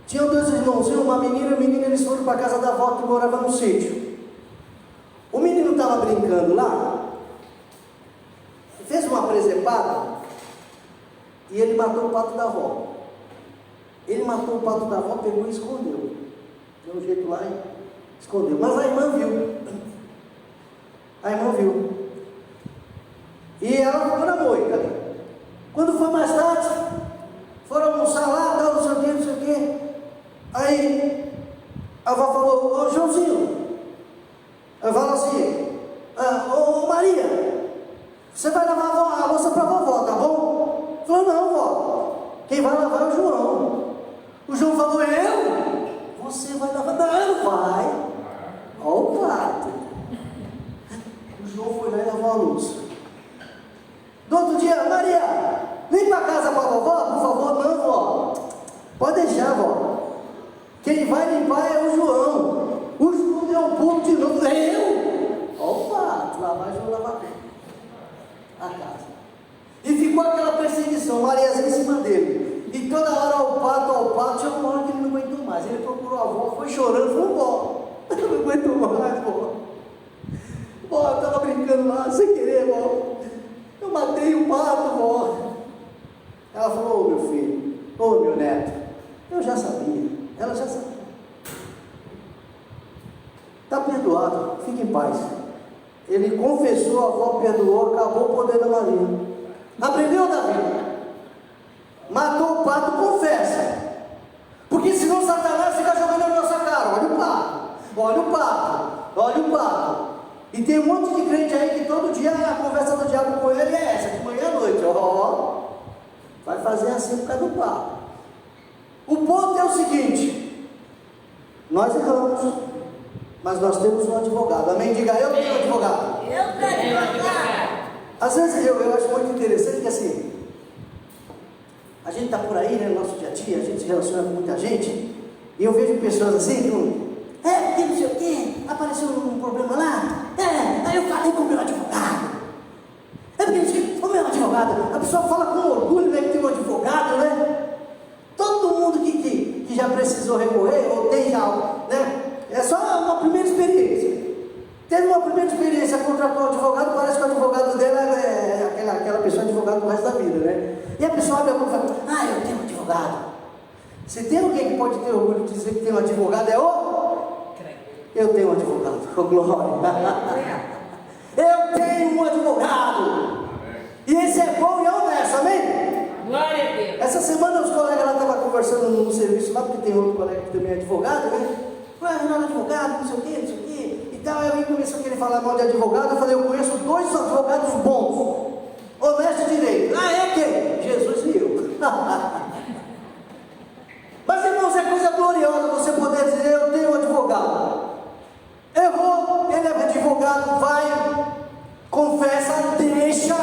Tinham 2 irmãozinhos, uma menina e um menino, eles foram para a casa da avó que morava no sítio. O menino estava brincando lá, fez uma presepada e ele matou o pato da avó. Ele matou o pato da avó, pegou e escondeu. Deu um jeito lá e escondeu. Mas a irmã viu. A irmã viu. E ela ficou na moita ali. Quando foi mais tarde, foram almoçar lá, tal, não sei o quê, não sei o quê. Aí a avó falou: ô Joãozinho, ela falou assim: ô Maria, você vai lavar a louça para a vovó, tá bom? Falou: não, vó, quem vai lavar é o João. O João falou: eu? Você vai lavar? Não, vai. Olha o prato. O João foi lá e lavou a louça. No outro dia: Maria, limpa a casa para a vovó, por favor. Não, vó, pode deixar, vó. Quem vai limpar é o João. O João deu um pulo de novo. Eu? Olha o prato, lá vai o João lavar a casa. E ficou aquela perseguição, Mariazinha em cima dele. E toda hora ao pato, chegou uma hora que ele não aguentou mais. Ele procurou a avó, foi chorando, falou: vó, eu não aguento mais, vó. Vó, eu estava brincando lá, sem querer, vó. Eu matei o pato, vó. Ela falou: ô meu filho, ô meu neto, eu já sabia. Ela já sabia. Está perdoado, fique em paz. Ele confessou, a avó perdoou, acabou o poder da Maria. Aprendeu, Davi? Matou o pato, confessa. Porque senão Satanás fica jogando na nossa cara: olha o pato, olha o pato, olha o pato. E tem um monte de crente aí que todo dia a conversa do diabo com ele é essa, de manhã à noite: vai fazer assim por causa do pato. O ponto é o seguinte: nós erramos, mas nós temos um advogado. Amém? Diga: eu tenho um advogado. Eu tenho um advogado. Às vezes eu acho muito interessante que assim, a gente está por aí, né, no nosso dia a dia, a gente se relaciona com muita gente, e eu vejo pessoas assim, porque não sei o quê, apareceu um problema lá, aí eu falei com o meu advogado. Porque não sei, o meu advogado, a pessoa fala com orgulho, né, que tem um advogado, né? Todo mundo que já precisou recorrer, ou tem já, né? É só uma primeira experiência. Teve uma primeira experiência, contratou um advogado, parece que o advogado dela é aquela pessoa advogado pro resto da vida, né? E a pessoa abre a boca e fala: eu tenho um advogado. Se tem alguém que pode ter orgulho de dizer que tem um advogado, é eu tenho um advogado. Oh, glória! Eu tenho um advogado. E esse é bom e é honesto, amém? Glória a Deus. Essa semana os colegas lá estavam conversando no serviço lá, porque tem outro colega que também é advogado, né? Não é advogado, não sei o quê, e tal. Aí alguém começou a querer falar mal de advogado. Eu falei: eu conheço 2 advogados bons, honesto e direito. É quem? Jesus e eu. Mas, irmãos, é coisa gloriosa você poder dizer: eu tenho um advogado. Errou, ele é advogado, vai, confessa, deixa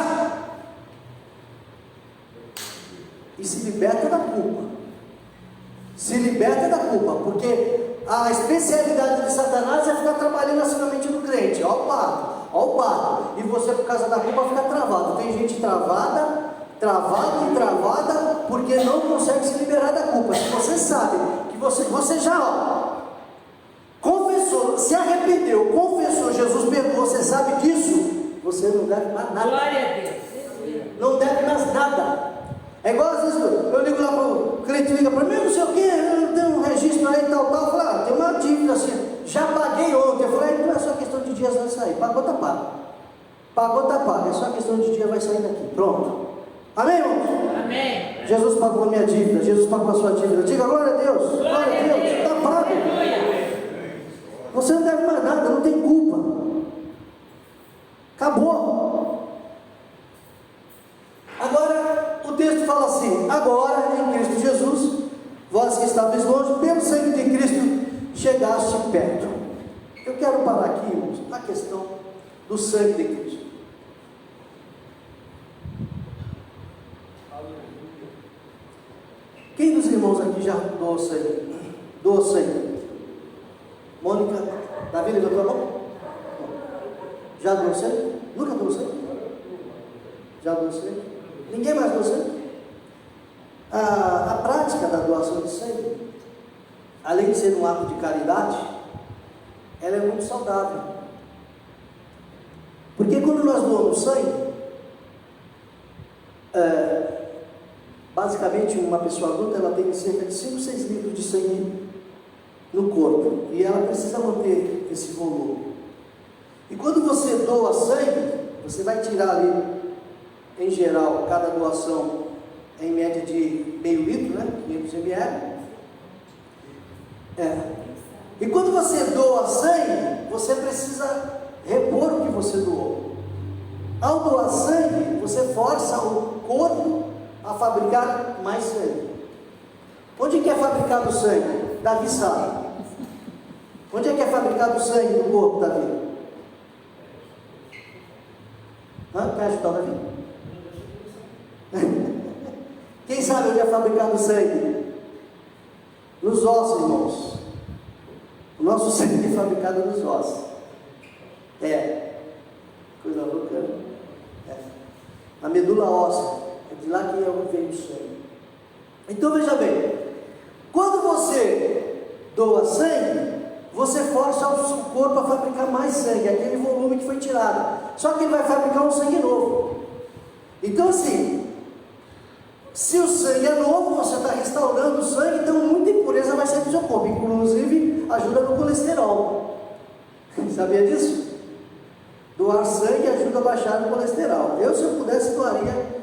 e se liberta da culpa. Se liberta da culpa, porque a especialidade de Satanás é ficar trabalhando assim na mente do crente. Ó o pato. E você, por causa da culpa, fica travado. Tem gente travada, porque não consegue se liberar da culpa. Se você sabe que você já confessou, se arrependeu, confessou, Jesus perdoou, você sabe disso, você não deve mais nada. Glória a Deus. Não deve mais nada. É igual às vezes eu ligo lá para o cliente, liga para mim: não sei o que, eu tenho um registro aí, tal. Eu falo: tem uma dívida assim, já paguei ontem. Eu falei: não é só questão de dias, vai sair. Pagou, tá pago. Pagou, tá pago. É só questão de dia, vai sair daqui. Pronto. Amém, irmãos? Amém. Jesus pagou a minha dívida, Jesus pagou a sua dívida. Diga: glória a Deus. Glória a Deus. Está pago. Você não deve mais nada, não tem culpa. Acabou. Agora, o texto fala assim: agora, em Cristo Jesus, vós que estáveis longe, pelo sangue de Cristo, chegaste perto. Eu quero parar aqui, irmãos, na questão do sangue de Cristo. Quem dos irmãos aqui já doou sangue? Doou sangue? Mônica. Davi levantou a mão? Já doou sangue? Nunca doou sangue? Já doou sangue? Ninguém mais doou sangue? A prática da doação de sangue, além de ser um ato de caridade, ela é muito saudável. Porque quando nós doamos sangue, basicamente uma pessoa adulta ela tem cerca de 5, 6 litros de sangue no corpo, e ela precisa manter esse volume. E quando você doa sangue, você vai tirar ali, em geral, cada doação em média de meio litro, né? 500 ml. E quando você doa sangue, você precisa repor o que você doou. Ao doar sangue, você força o corpo a fabricar mais sangue. Onde que é fabricado o sangue? Davi sabe. Onde é que é fabricado o sangue no corpo, Davi? Quer ajudar o Davi? Quem sabe onde é fabricado o sangue? Nos ossos, irmãos. O nosso sangue é fabricado nos ossos. Coisa louca, né? A medula óssea. É de lá que vem o sangue. Então veja bem, quando você doa sangue, você força o seu corpo a fabricar mais sangue, aquele volume que foi tirado. Só que ele vai fabricar um sangue novo. Então assim, se o sangue é novo, você está restaurando o sangue, então muita impureza vai sair do seu corpo, inclusive ajuda no colesterol. Sabia disso? Doar sangue ajuda a baixar o colesterol. Eu, se eu pudesse, doaria,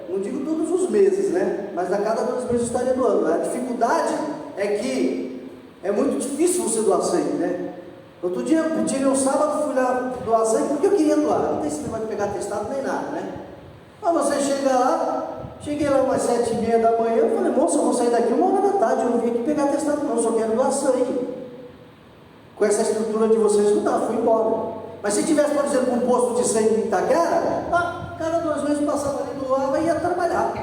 não digo todos os meses, né? Mas a cada 2 meses eu estaria doando. A dificuldade é que é muito difícil você doar sangue, né? Outro dia eu tirei um sábado, fui lá doar sangue porque eu queria doar. Não tem esse negócio de pegar testado nem nada, né? Mas você chega lá, cheguei lá umas 7h30 da manhã, eu falei, moça, eu vou sair daqui 1h da tarde, eu não vim aqui pegar testado não, eu só quero doar sangue. Com essa estrutura de vocês não dá, fui embora. Mas se tivesse, por exemplo, um posto de sangue em Itaquera, cada 2 meses passava ali, doava e ia trabalhar.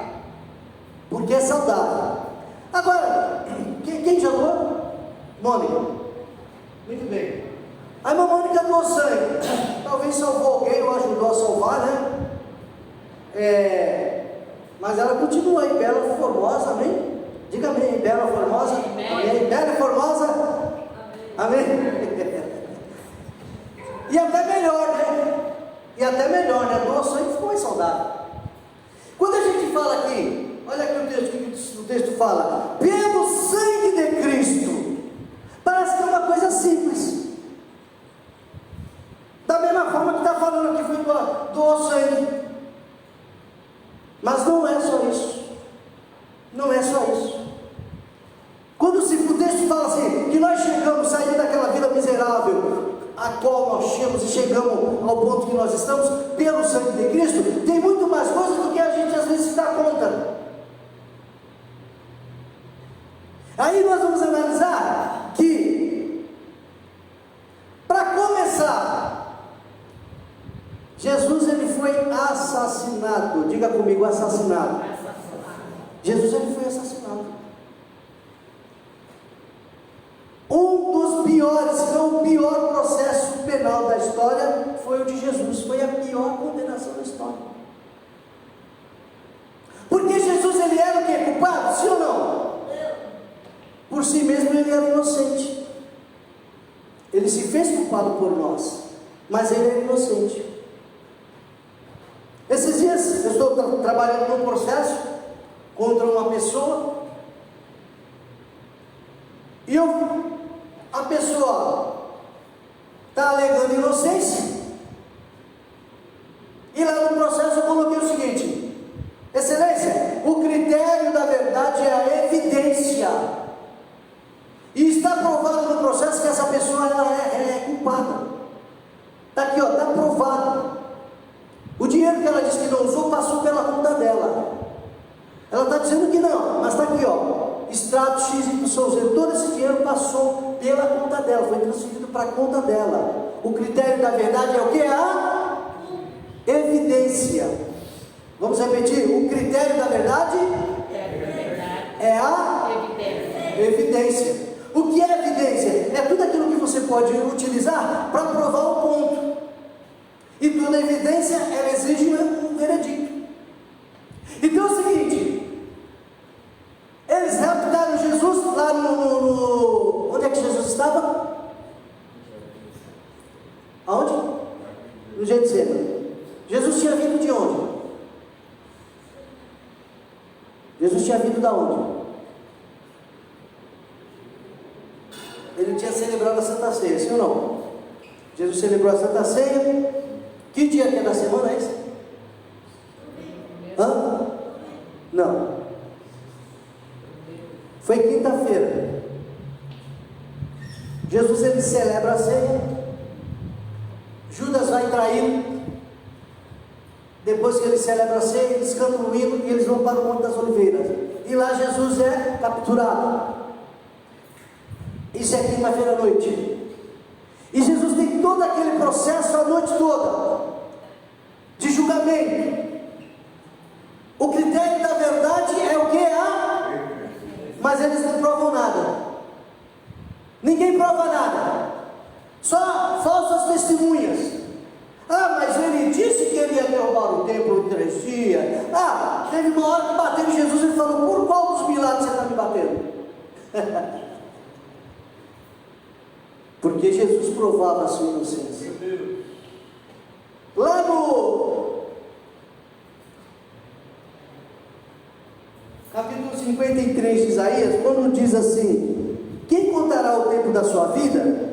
Porque é saudável. Agora, quem já doou? Mônica. Muito bem. Aí a Mônica doou sangue. Talvez salvou alguém ou ajudou a salvar, né? Mas ela continua aí, bela, formosa, amém? Diga amém, bela, formosa. Amém. Bela e formosa. Amém. E até melhor, né? Doa sangue ficou mais saudável. Quando a gente fala aqui, olha aqui o texto fala, pelo sangue de Cristo, parece que é uma coisa simples. Da mesma forma que está falando aqui, foi doar sangue. Mas não é só isso. Não é só isso. Quando o texto fala assim, que nós chegamos, saímos daquela vida miserável, a qual nós tínhamos e chegamos ao ponto que nós estamos, pelo sangue de Cristo, tem muito mais coisas do que a gente às vezes se dá conta. Aí nós vamos analisar que, para começar, Jesus ele foi assassinado. Diga comigo, assassinado. Jesus ele foi assassinado. Um dos piores, se não o pior processo penal da história foi o de Jesus. Foi a pior condenação da história. Porque Jesus ele era o quê? Culpado? Sim ou não? Por si mesmo ele era inocente. Ele se fez culpado por nós, mas ele era inocente. Esses dias eu estou trabalhando num processo contra uma pessoa e a pessoa está alegando inocência, e lá no processo eu coloquei o seguinte: Excelência, o critério da verdade é a evidência, e está provado no processo que essa pessoa ela é culpada. Está aqui, está provado. O dinheiro que ela disse que não usou passou pela conta dela. Ela está dizendo que não, mas está aqui, extrato X e Y. Todo esse dinheiro passou pela conta dela, foi transferido para a conta dela. O critério da verdade é o que? A evidência. Vamos repetir: o critério da verdade é a evidência. O que é evidência? É tudo aquilo que você pode utilizar para provar um ponto. E toda evidência, ela exige um veredicto. Então é o seguinte, eles raptaram Jesus lá onde é que Jesus estava? Aonde? No Getsemane. Jesus tinha vindo de onde? Jesus tinha vindo da onde? Ele tinha celebrado a Santa Ceia, sim ou não? Jesus celebrou a Santa Ceia. Que dia que é da semana é esse? Hã? Não. Foi quinta-feira. Jesus, ele celebra a ceia. Judas vai traí-lo. Depois que ele celebra a ceia, eles cantam o hino e eles vão para o Monte das Oliveiras. E lá Jesus é capturado. Isso é quinta-feira à noite. E Jesus tem todo aquele processo a noite toda de julgamento. O critério da verdade é o que? Mas eles não provam nada. Ninguém prova nada. Só falsas testemunhas. Mas ele disse que ele ia derrubar o templo em 3 dias. Teve uma hora que bateu em Jesus e ele falou: por qual dos milagres você está me batendo? Porque Jesus provava a sua inocência. Lá no capítulo 53 de Isaías, quando diz assim: quem contará o tempo da sua vida?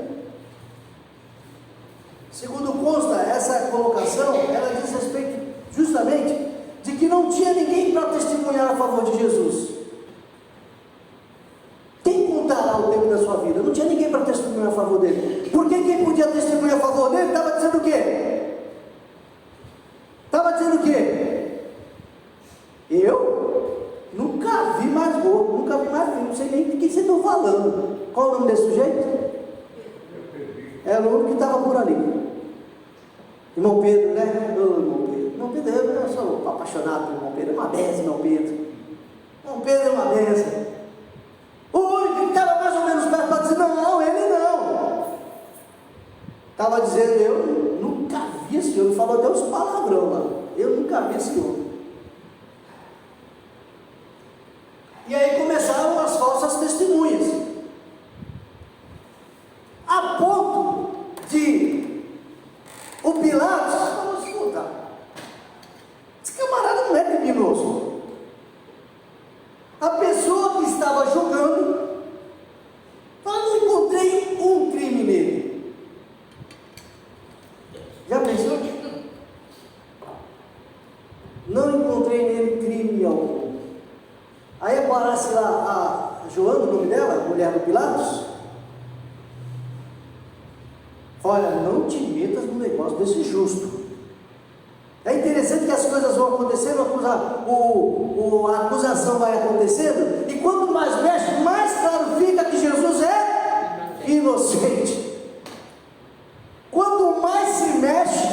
Segundo consta, essa colocação, ela diz respeito justamente de que não tinha ninguém para testemunhar a favor de Jesus. Quem contará o tempo da sua vida? Não tinha ninguém para testemunhar a favor dele. Porque quem podia testemunhar a favor dele estava dizendo o quê? Estava dizendo o quê? Eu nunca vi mais gordo, nunca vi mais filho, não sei nem de quem vocês estão falando. Qual o nome desse sujeito? Era o único que estava por ali. Irmão Pedro, né? Irmão Pedro, eu sou apaixonado por irmão Pedro, é uma benção, irmão Pedro. Irmão Pedro é uma benção. O único que estava mais ou menos perto para dizer: não, ele não. Estava dizendo: eu nunca vi esse homem. Falou até uns palavrão lá. Eu nunca vi esse homem. E aí começaram as falsas testemunhas. A ponto de o Pilatos falou: escuta, esse camarada não é criminoso. A pessoa que estava julgando, eu não encontrei um crime nele. Já pensou? Não encontrei nele crime algum. Aí aparece lá a Joana, o nome dela, a mulher do Pilatos. Olha, não te metas num negócio desse justo. É interessante que as coisas vão acontecendo, a acusação vai acontecendo, e quanto mais mexe, mais claro fica que Jesus é inocente. Quanto mais se mexe,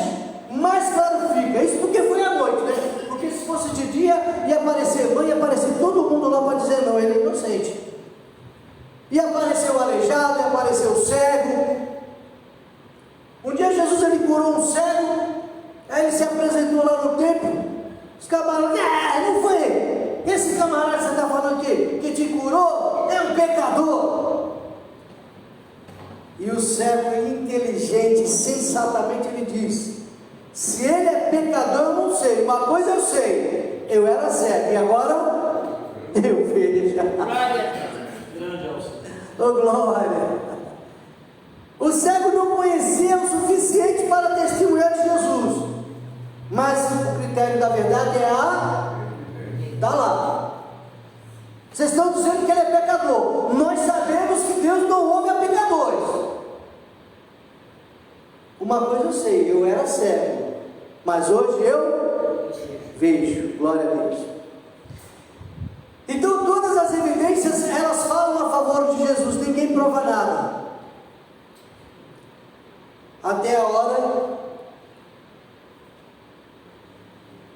mais claro fica. Isso porque foi à noite, né? Porque se fosse de dia, ia aparecer mãe, ia aparecer todo mundo lá para dizer: não, ele é inocente. Ia aparecer o aleijado, ia aparecer o cego. Um dia Jesus, ele curou um cego. Aí ele se apresentou lá no templo. Os camaradas: não foi ele. Esse camarada que você está falando que te curou é um pecador. E o cego, inteligente, sensatamente, ele diz: se ele é pecador, eu não sei. Uma coisa eu sei: eu era cego e agora eu vejo. Oh, glória! O cego não conhecia o suficiente para testemunhar de Jesus, mas o critério da verdade está lá. Vocês estão dizendo que ele é pecador. Nós sabemos que Deus não ouve a pecadores. Uma coisa eu sei: eu era cego, mas hoje eu vejo. Glória a Deus. Então todas as evidências, elas falam a favor de Jesus. Ninguém prova nada. Até a hora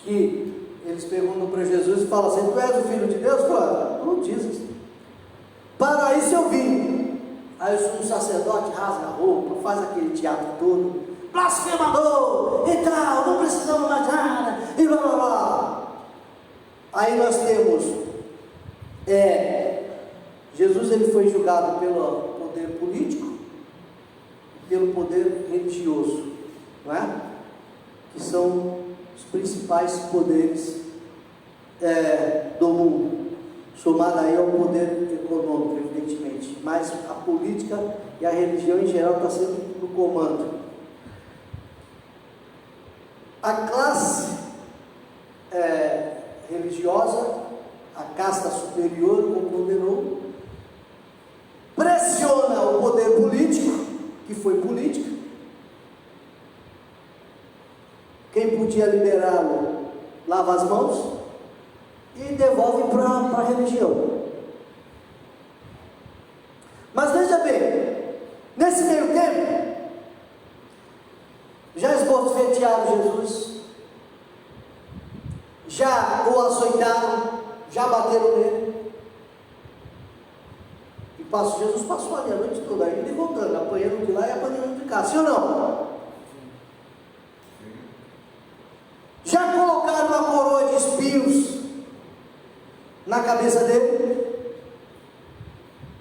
que eles perguntam para Jesus e falam assim: tu és o Filho de Deus? Fala: não dizes. Para isso eu vim. Aí o sumo sacerdote rasga a roupa, faz aquele teatro todo, blasfemador e tal, não precisamos mais nada, e blá blá blá. Aí nós temos, Jesus ele foi julgado pelo poder político, pelo poder religioso, não é? Que são os principais poderes do mundo, somado aí ao poder econômico, evidentemente, mas a política e a religião em geral está sempre no comando. A classe religiosa, a casta superior, o poderoso, pressiona o poder político, que foi política. Quem podia liberá-lo lava as mãos e devolve para a religião. Mas veja bem, nesse meio tempo, já esbofetearam Jesus, já o açoitaram, já bateram nele. E Jesus passou ali a noite toda, indo e voltando, apanhando de lá e apanhando de cá, sim ou não? Já colocaram uma coroa de espinhos na cabeça dele.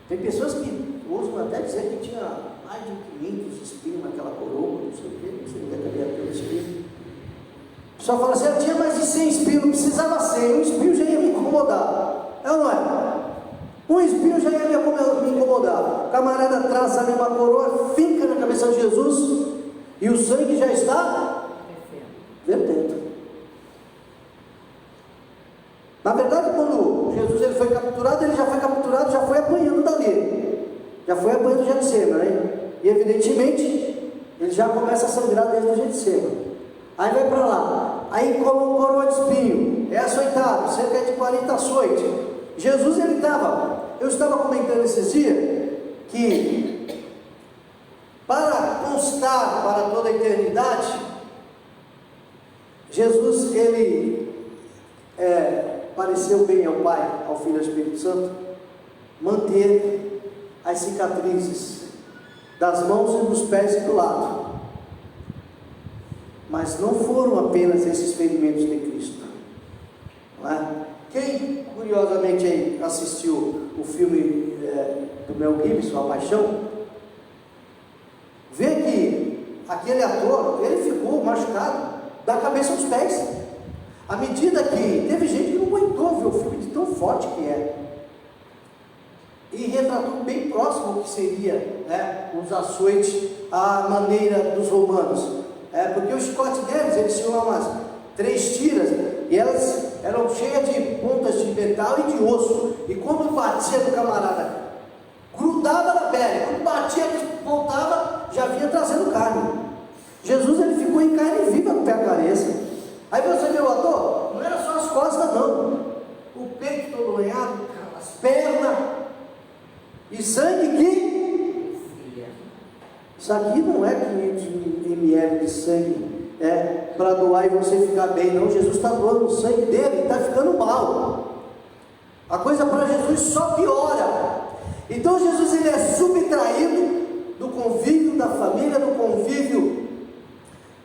Tem pessoas que ousam até dizer que tinha mais de 500 espinhos naquela coroa, não sei o que, não sei onde é que havia aquele espinho. O pessoal fala assim, eu tinha mais de 100 espinhos, não precisava 100, um espinho já ia me incomodar. É ou não é? Um espinho já ia me incomodar. O camarada traça ali uma coroa, finca na cabeça de Jesus, e o sangue já está vertendo. Na verdade, quando Jesus ele foi capturado, ele já foi capturado, já foi apanhando dali, já foi apanhando de Getsêmani, né? E evidentemente ele já começa a sangrar desde o Getsêmani. Aí vai para lá, aí colocou coroa de espinho, é açoitado, cerca de 40 açoites. Jesus ele eu estava comentando esses dias que para constar para toda a eternidade, Jesus ele pareceu bem ao Pai, ao Filho e ao Espírito Santo, manter as cicatrizes das mãos e dos pés e do lado. Mas não foram apenas esses ferimentos de Cristo, não é? Quem curiosamente aí assistiu o filme do Mel Gibson, A Paixão, vê que aquele ator, ele ficou machucado da cabeça aos pés, à medida que teve gente que não aguentou ver o filme de tão forte que é, e retratou bem próximo o que seria, né, os açoites à maneira dos romanos, porque o chicote deles, eles tinham umas 3 tiras, e elas eram cheias de pontas de metal e de osso, e quando batia no camarada, grudava na pele, quando batia, voltava, já vinha trazendo carne. Jesus ele ficou em carne viva no pé da cabeça. Aí você vê o ator, não era só as costas não, o peito todo lenhado, as pernas, e sangue que... Isso aqui não é 500 ml de sangue para doar e você ficar bem, não. Jesus está doando o sangue dele e está ficando mal. A coisa para Jesus só piora. Então Jesus ele é subtraído do convívio da família, do convívio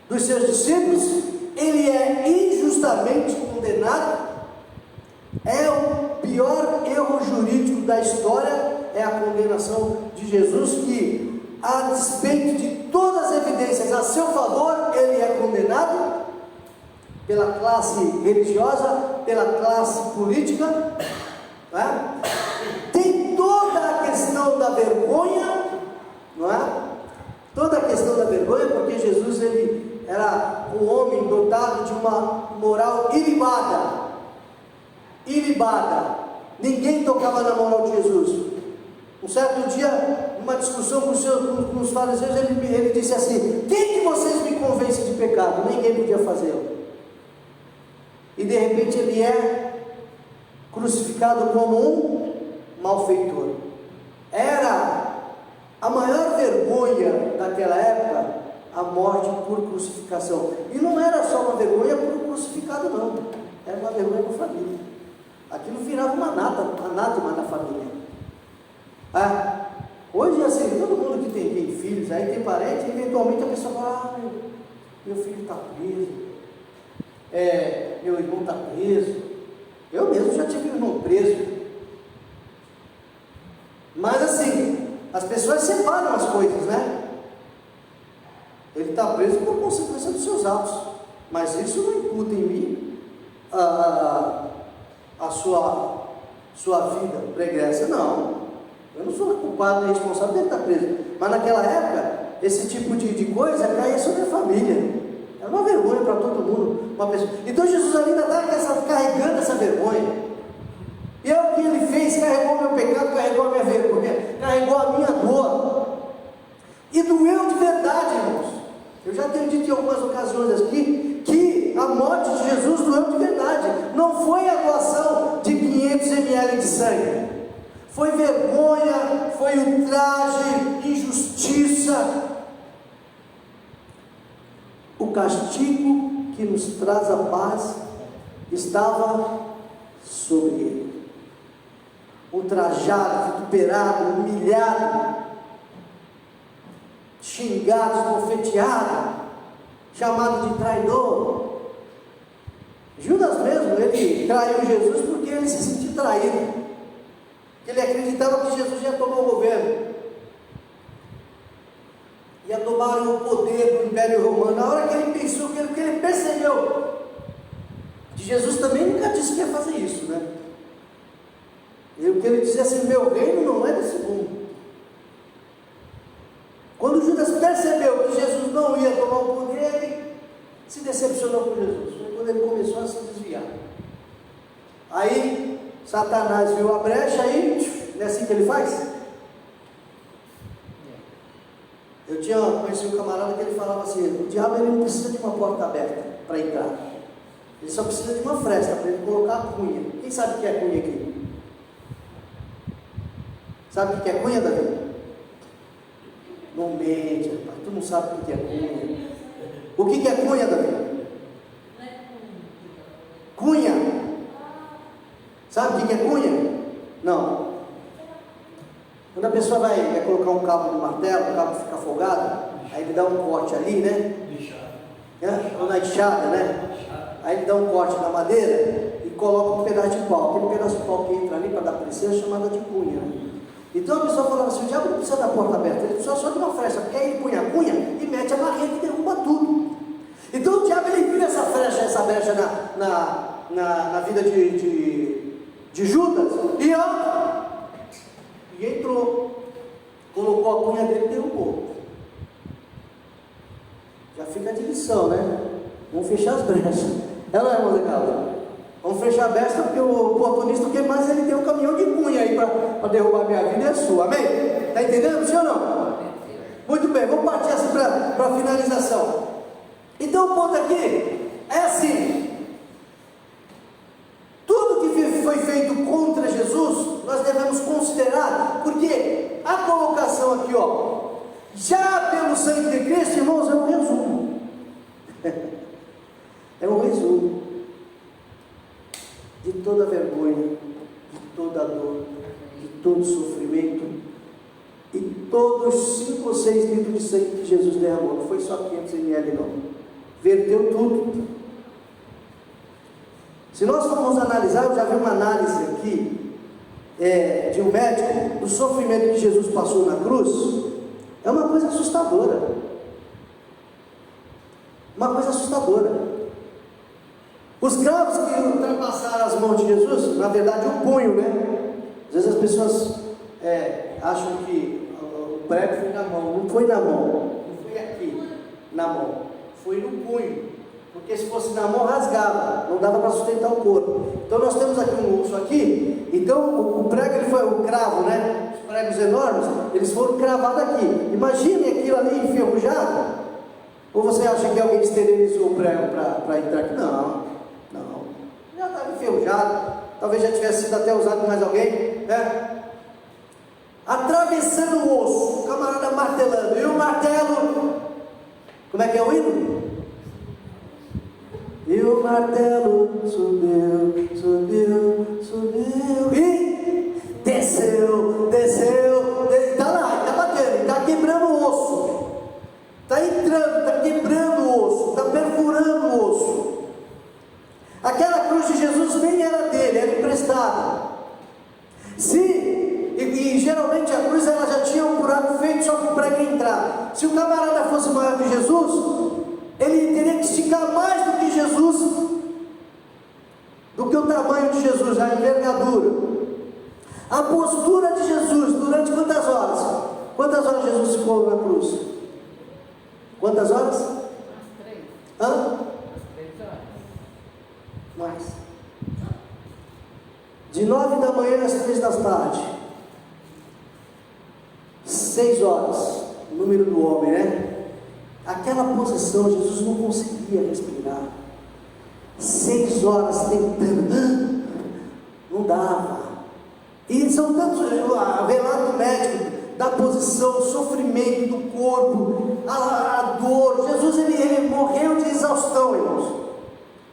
dos seus discípulos, ele é injustamente condenado. É o pior erro jurídico da história, é a condenação de Jesus, que a despeito de todas as evidências a seu favor, ele é condenado pela classe religiosa, pela classe política, não é? Tem toda a questão da vergonha, não é? Toda a questão da vergonha, porque Jesus ele era um homem dotado de uma moral ilibada, ninguém tocava na moral de Jesus. Um certo dia, numa discussão com os fariseus, ele disse assim: quem que vocês me convencem de pecado? Ninguém podia fazê-lo. E de repente ele é crucificado como um malfeitor. Era a maior vergonha daquela época, a morte por crucificação. E não era só uma vergonha por um crucificado, não. Era uma vergonha para a família. Aquilo virava uma anátema da família. Hoje, assim, quem tem filhos, aí tem parente, eventualmente a pessoa fala, meu filho está preso, meu irmão está preso. Eu mesmo já tive um irmão preso. Mas assim, as pessoas separam as coisas, né? Ele está preso por consequência dos seus atos, mas isso não imputa em mim a sua vida pregressa. Não, eu não sou culpado nem responsável dele estar preso. Mas naquela época, esse tipo de coisa caía sobre a família. Era uma vergonha para todo mundo, uma pessoa. Então Jesus ainda está carregando essa vergonha. E é o que ele fez: carregou o meu pecado, carregou a minha vergonha, carregou a minha dor. E doeu de verdade, irmãos. Eu já tenho dito em algumas ocasiões aqui que a morte de Jesus doeu de verdade. Não foi a doação de 500 ml de sangue. Foi vergonha, foi ultraje, injustiça. O castigo que nos traz a paz estava sobre ele. Ultrajado, vituperado, humilhado, xingado, esbofeteado, chamado de traidor. Judas mesmo, ele traiu Jesus porque ele se sentiu traído. Ele acreditava que Jesus ia tomar o governo, ia tomar o poder do Império Romano. Na hora que ele pensou, que ele percebeu que Jesus também nunca disse que ia fazer isso, né? E o que ele dizia assim: meu reino não é desse mundo. Quando Judas percebeu que Jesus não ia tomar o poder, ele se decepcionou com Jesus. Foi quando ele começou a se desviar. Aí Satanás viu a brecha e não é assim que ele faz? Eu conheci um camarada que ele falava assim: o diabo ele não precisa de uma porta aberta para entrar, ele só precisa de uma fresta para ele colocar a cunha. Quem sabe o que é cunha aqui? Sabe o que é cunha, Davi? Não mente, rapaz, tu não sabe o que é cunha. O que é cunha, Davi? Cunha. Sabe o que é cunha? Não. Quando a pessoa vai colocar um cabo no martelo, o cabo fica folgado, aí ele dá um corte ali, né? Ou na enxada, né? Aí ele dá um corte na madeira e coloca um pedaço de pau. Aquele pedaço de pau que entra ali para dar pressão é chamada de cunha, né? Então a pessoa falava assim: o diabo não precisa da porta aberta, ele precisa só de uma fresta, porque aí ele põe a cunha e mete a marreta e derruba tudo. Então o diabo ele viu essa brecha na vida de Judas e entrou, colocou a cunha dele e derrubou. Já fica de lição, né? Vamos fechar as brechas. Ela é, irmão legal. Vamos fechar a brecha, porque o oportunista, o que mais ele tem um caminhão de cunha aí para derrubar a minha vida e a sua, amém? Está entendendo, sim ou não? Muito bem, vamos partir assim para a finalização. Então o ponto aqui é assim: tudo que foi feito contra Jesus, nós devemos considerar, porque a colocação aqui, já pelo sangue de Cristo, irmãos, é um resumo. É um resumo de toda vergonha, de toda dor, de todo sofrimento e todos os 5 ou 6 litros de sangue que Jesus derramou. Não foi só 500 ml não, verteu tudo. Se nós formos analisar, eu já vi uma análise aqui de um médico do sofrimento que Jesus passou na cruz. É uma coisa assustadora, uma coisa assustadora. Os cravos que ultrapassaram as mãos de Jesus, na verdade o punho, né? Às vezes as pessoas acham que o prego foi na mão. Não foi na mão, não foi aqui na mão, foi no punho, porque se fosse na mão rasgava, não dava para sustentar o corpo. Então nós temos aqui um osso aqui, então o prego ele foi o cravo, né? Os pregos enormes, eles foram cravados aqui. Imagine aquilo ali enferrujado. Ou você acha que alguém esterilizou o prego para entrar aqui? Não, já estava enferrujado, talvez já tivesse sido até usado por mais alguém, né? Atravessando o osso, o camarada martelando, e o martelo, como é que é o hino? E o martelo subiu, e desceu, está lá, está batendo, está quebrando o entrar. Se o camarada fosse maior que Jesus, ele teria que esticar mais do que Jesus, do que o tamanho de Jesus, a envergadura. A postura de Jesus, durante quantas horas? Quantas horas Jesus ficou na cruz? Quantas horas? Umas 3. Hã? Umas 3 horas. Mais. De 9 da manhã às 3 da tarde. 6 horas. O número do homem, né? Aquela posição, Jesus não conseguia respirar. 6 horas tentando. Não dava. E são tantos, o relato médico da posição, o sofrimento do corpo, a dor. Jesus ele morreu de exaustão, irmãos.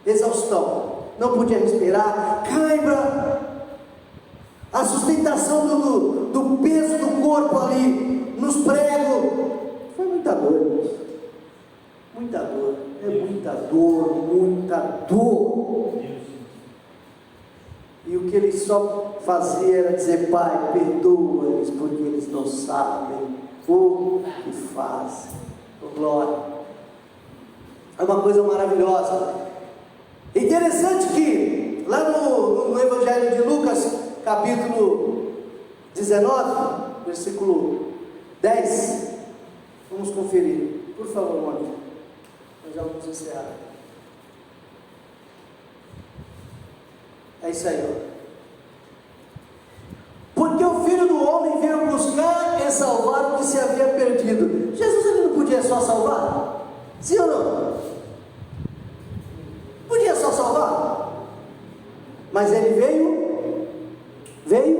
Exaustão. Não podia respirar, cãibra, a sustentação do peso do corpo ali, nos pregos. Foi muita dor, irmãos. Muita dor. É muita dor, muita dor. E o que ele só fazia era dizer: Pai, perdoa-lhes, porque eles não sabem o que fazem. Oh, glória. É uma coisa maravilhosa. Interessante que lá no Evangelho de Lucas, capítulo 19, versículo 10, vamos conferir. Por favor, Mônica. Nós já vamos encerrar. É isso aí, ó. Porque o Filho do Homem veio buscar e salvar o que se havia perdido. Jesus ele não podia só salvar? Sim ou não? Podia só salvar? Mas ele veio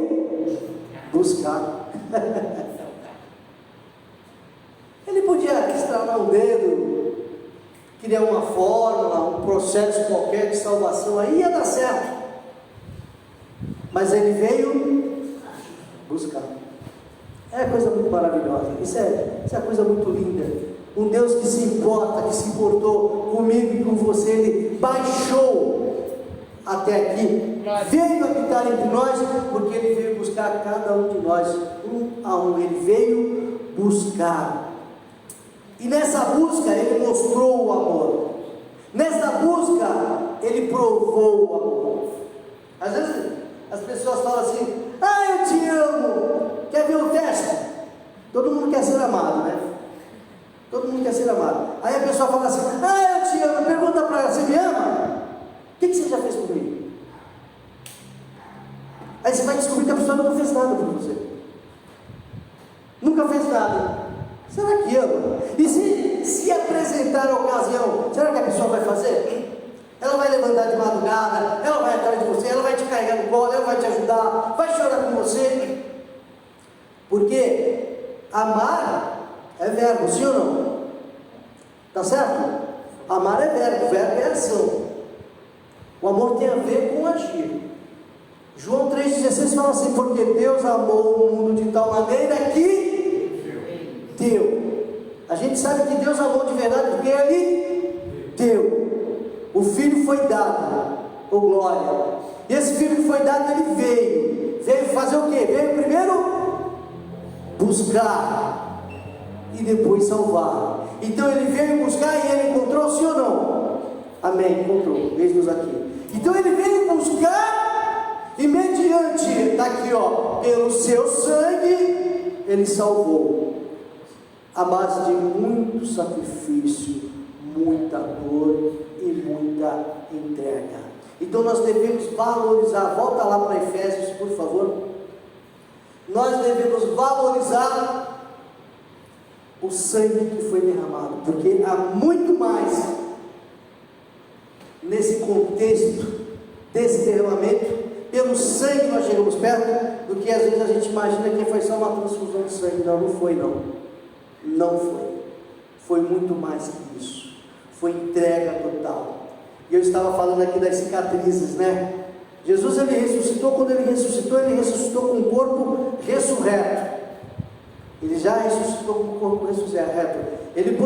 buscar. Ele podia estralar um dedo, criar uma fórmula, um processo qualquer de salvação, aí ia dar certo. Mas ele veio buscar. É coisa muito maravilhosa. Isso é coisa muito linda. Um Deus que se importa, que se importou comigo e com você. Ele baixou até aqui, veio habitar entre nós, porque ele veio buscar cada um de nós, um a um. Ele veio buscar. E nessa busca ele mostrou o amor. Nessa busca ele provou o amor. Às vezes as pessoas falam assim: ah, eu te amo. Quer ver o teste? Todo mundo quer ser amado, né? Todo mundo quer ser amado. Aí a pessoa fala assim: ah, eu te amo. Pergunta para ela: você me ama? O que você já fez comigo? Aí você vai descobrir que a pessoa nunca fez nada por você. Nunca fez nada. Será que ama? E se apresentar a ocasião, será que a pessoa vai fazer? Ela vai levantar de madrugada, ela vai atrás de você, ela vai te carregar no colo, ela vai te ajudar, vai chorar com você. Porque amar é verbo, sim ou não? Tá certo? Amar é verbo é ação. O amor tem a ver com agir. João 3,16 fala assim: porque Deus amou o mundo de tal maneira que deu. A gente sabe que Deus amou de verdade porque Ele deu. O Filho foi dado, oh glória. E esse Filho que foi dado, ele veio fazer o quê? Veio primeiro buscar e depois salvar. Então ele veio buscar e ele encontrou, sim ou não? Amém, encontrou, eis-nos aqui. Então ele veio buscar e mediante, está aqui ó, pelo seu sangue, ele salvou. À base de muito sacrifício, muita dor e muita entrega. Então nós devemos valorizar. Volta lá para Efésios, por favor. Nós devemos valorizar o sangue que foi derramado, porque há muito mais nesse contexto desse derramamento. Pelo sangue nós chegamos perto, do que às vezes a gente imagina que foi só uma transfusão de sangue. Não foi não foi. Foi muito mais que isso. Foi entrega total. E eu estava falando aqui das cicatrizes, né? Jesus ele ressuscitou. Quando ele ressuscitou com o corpo ressurreto. Ele já ressuscitou com o corpo ressurreto. Ele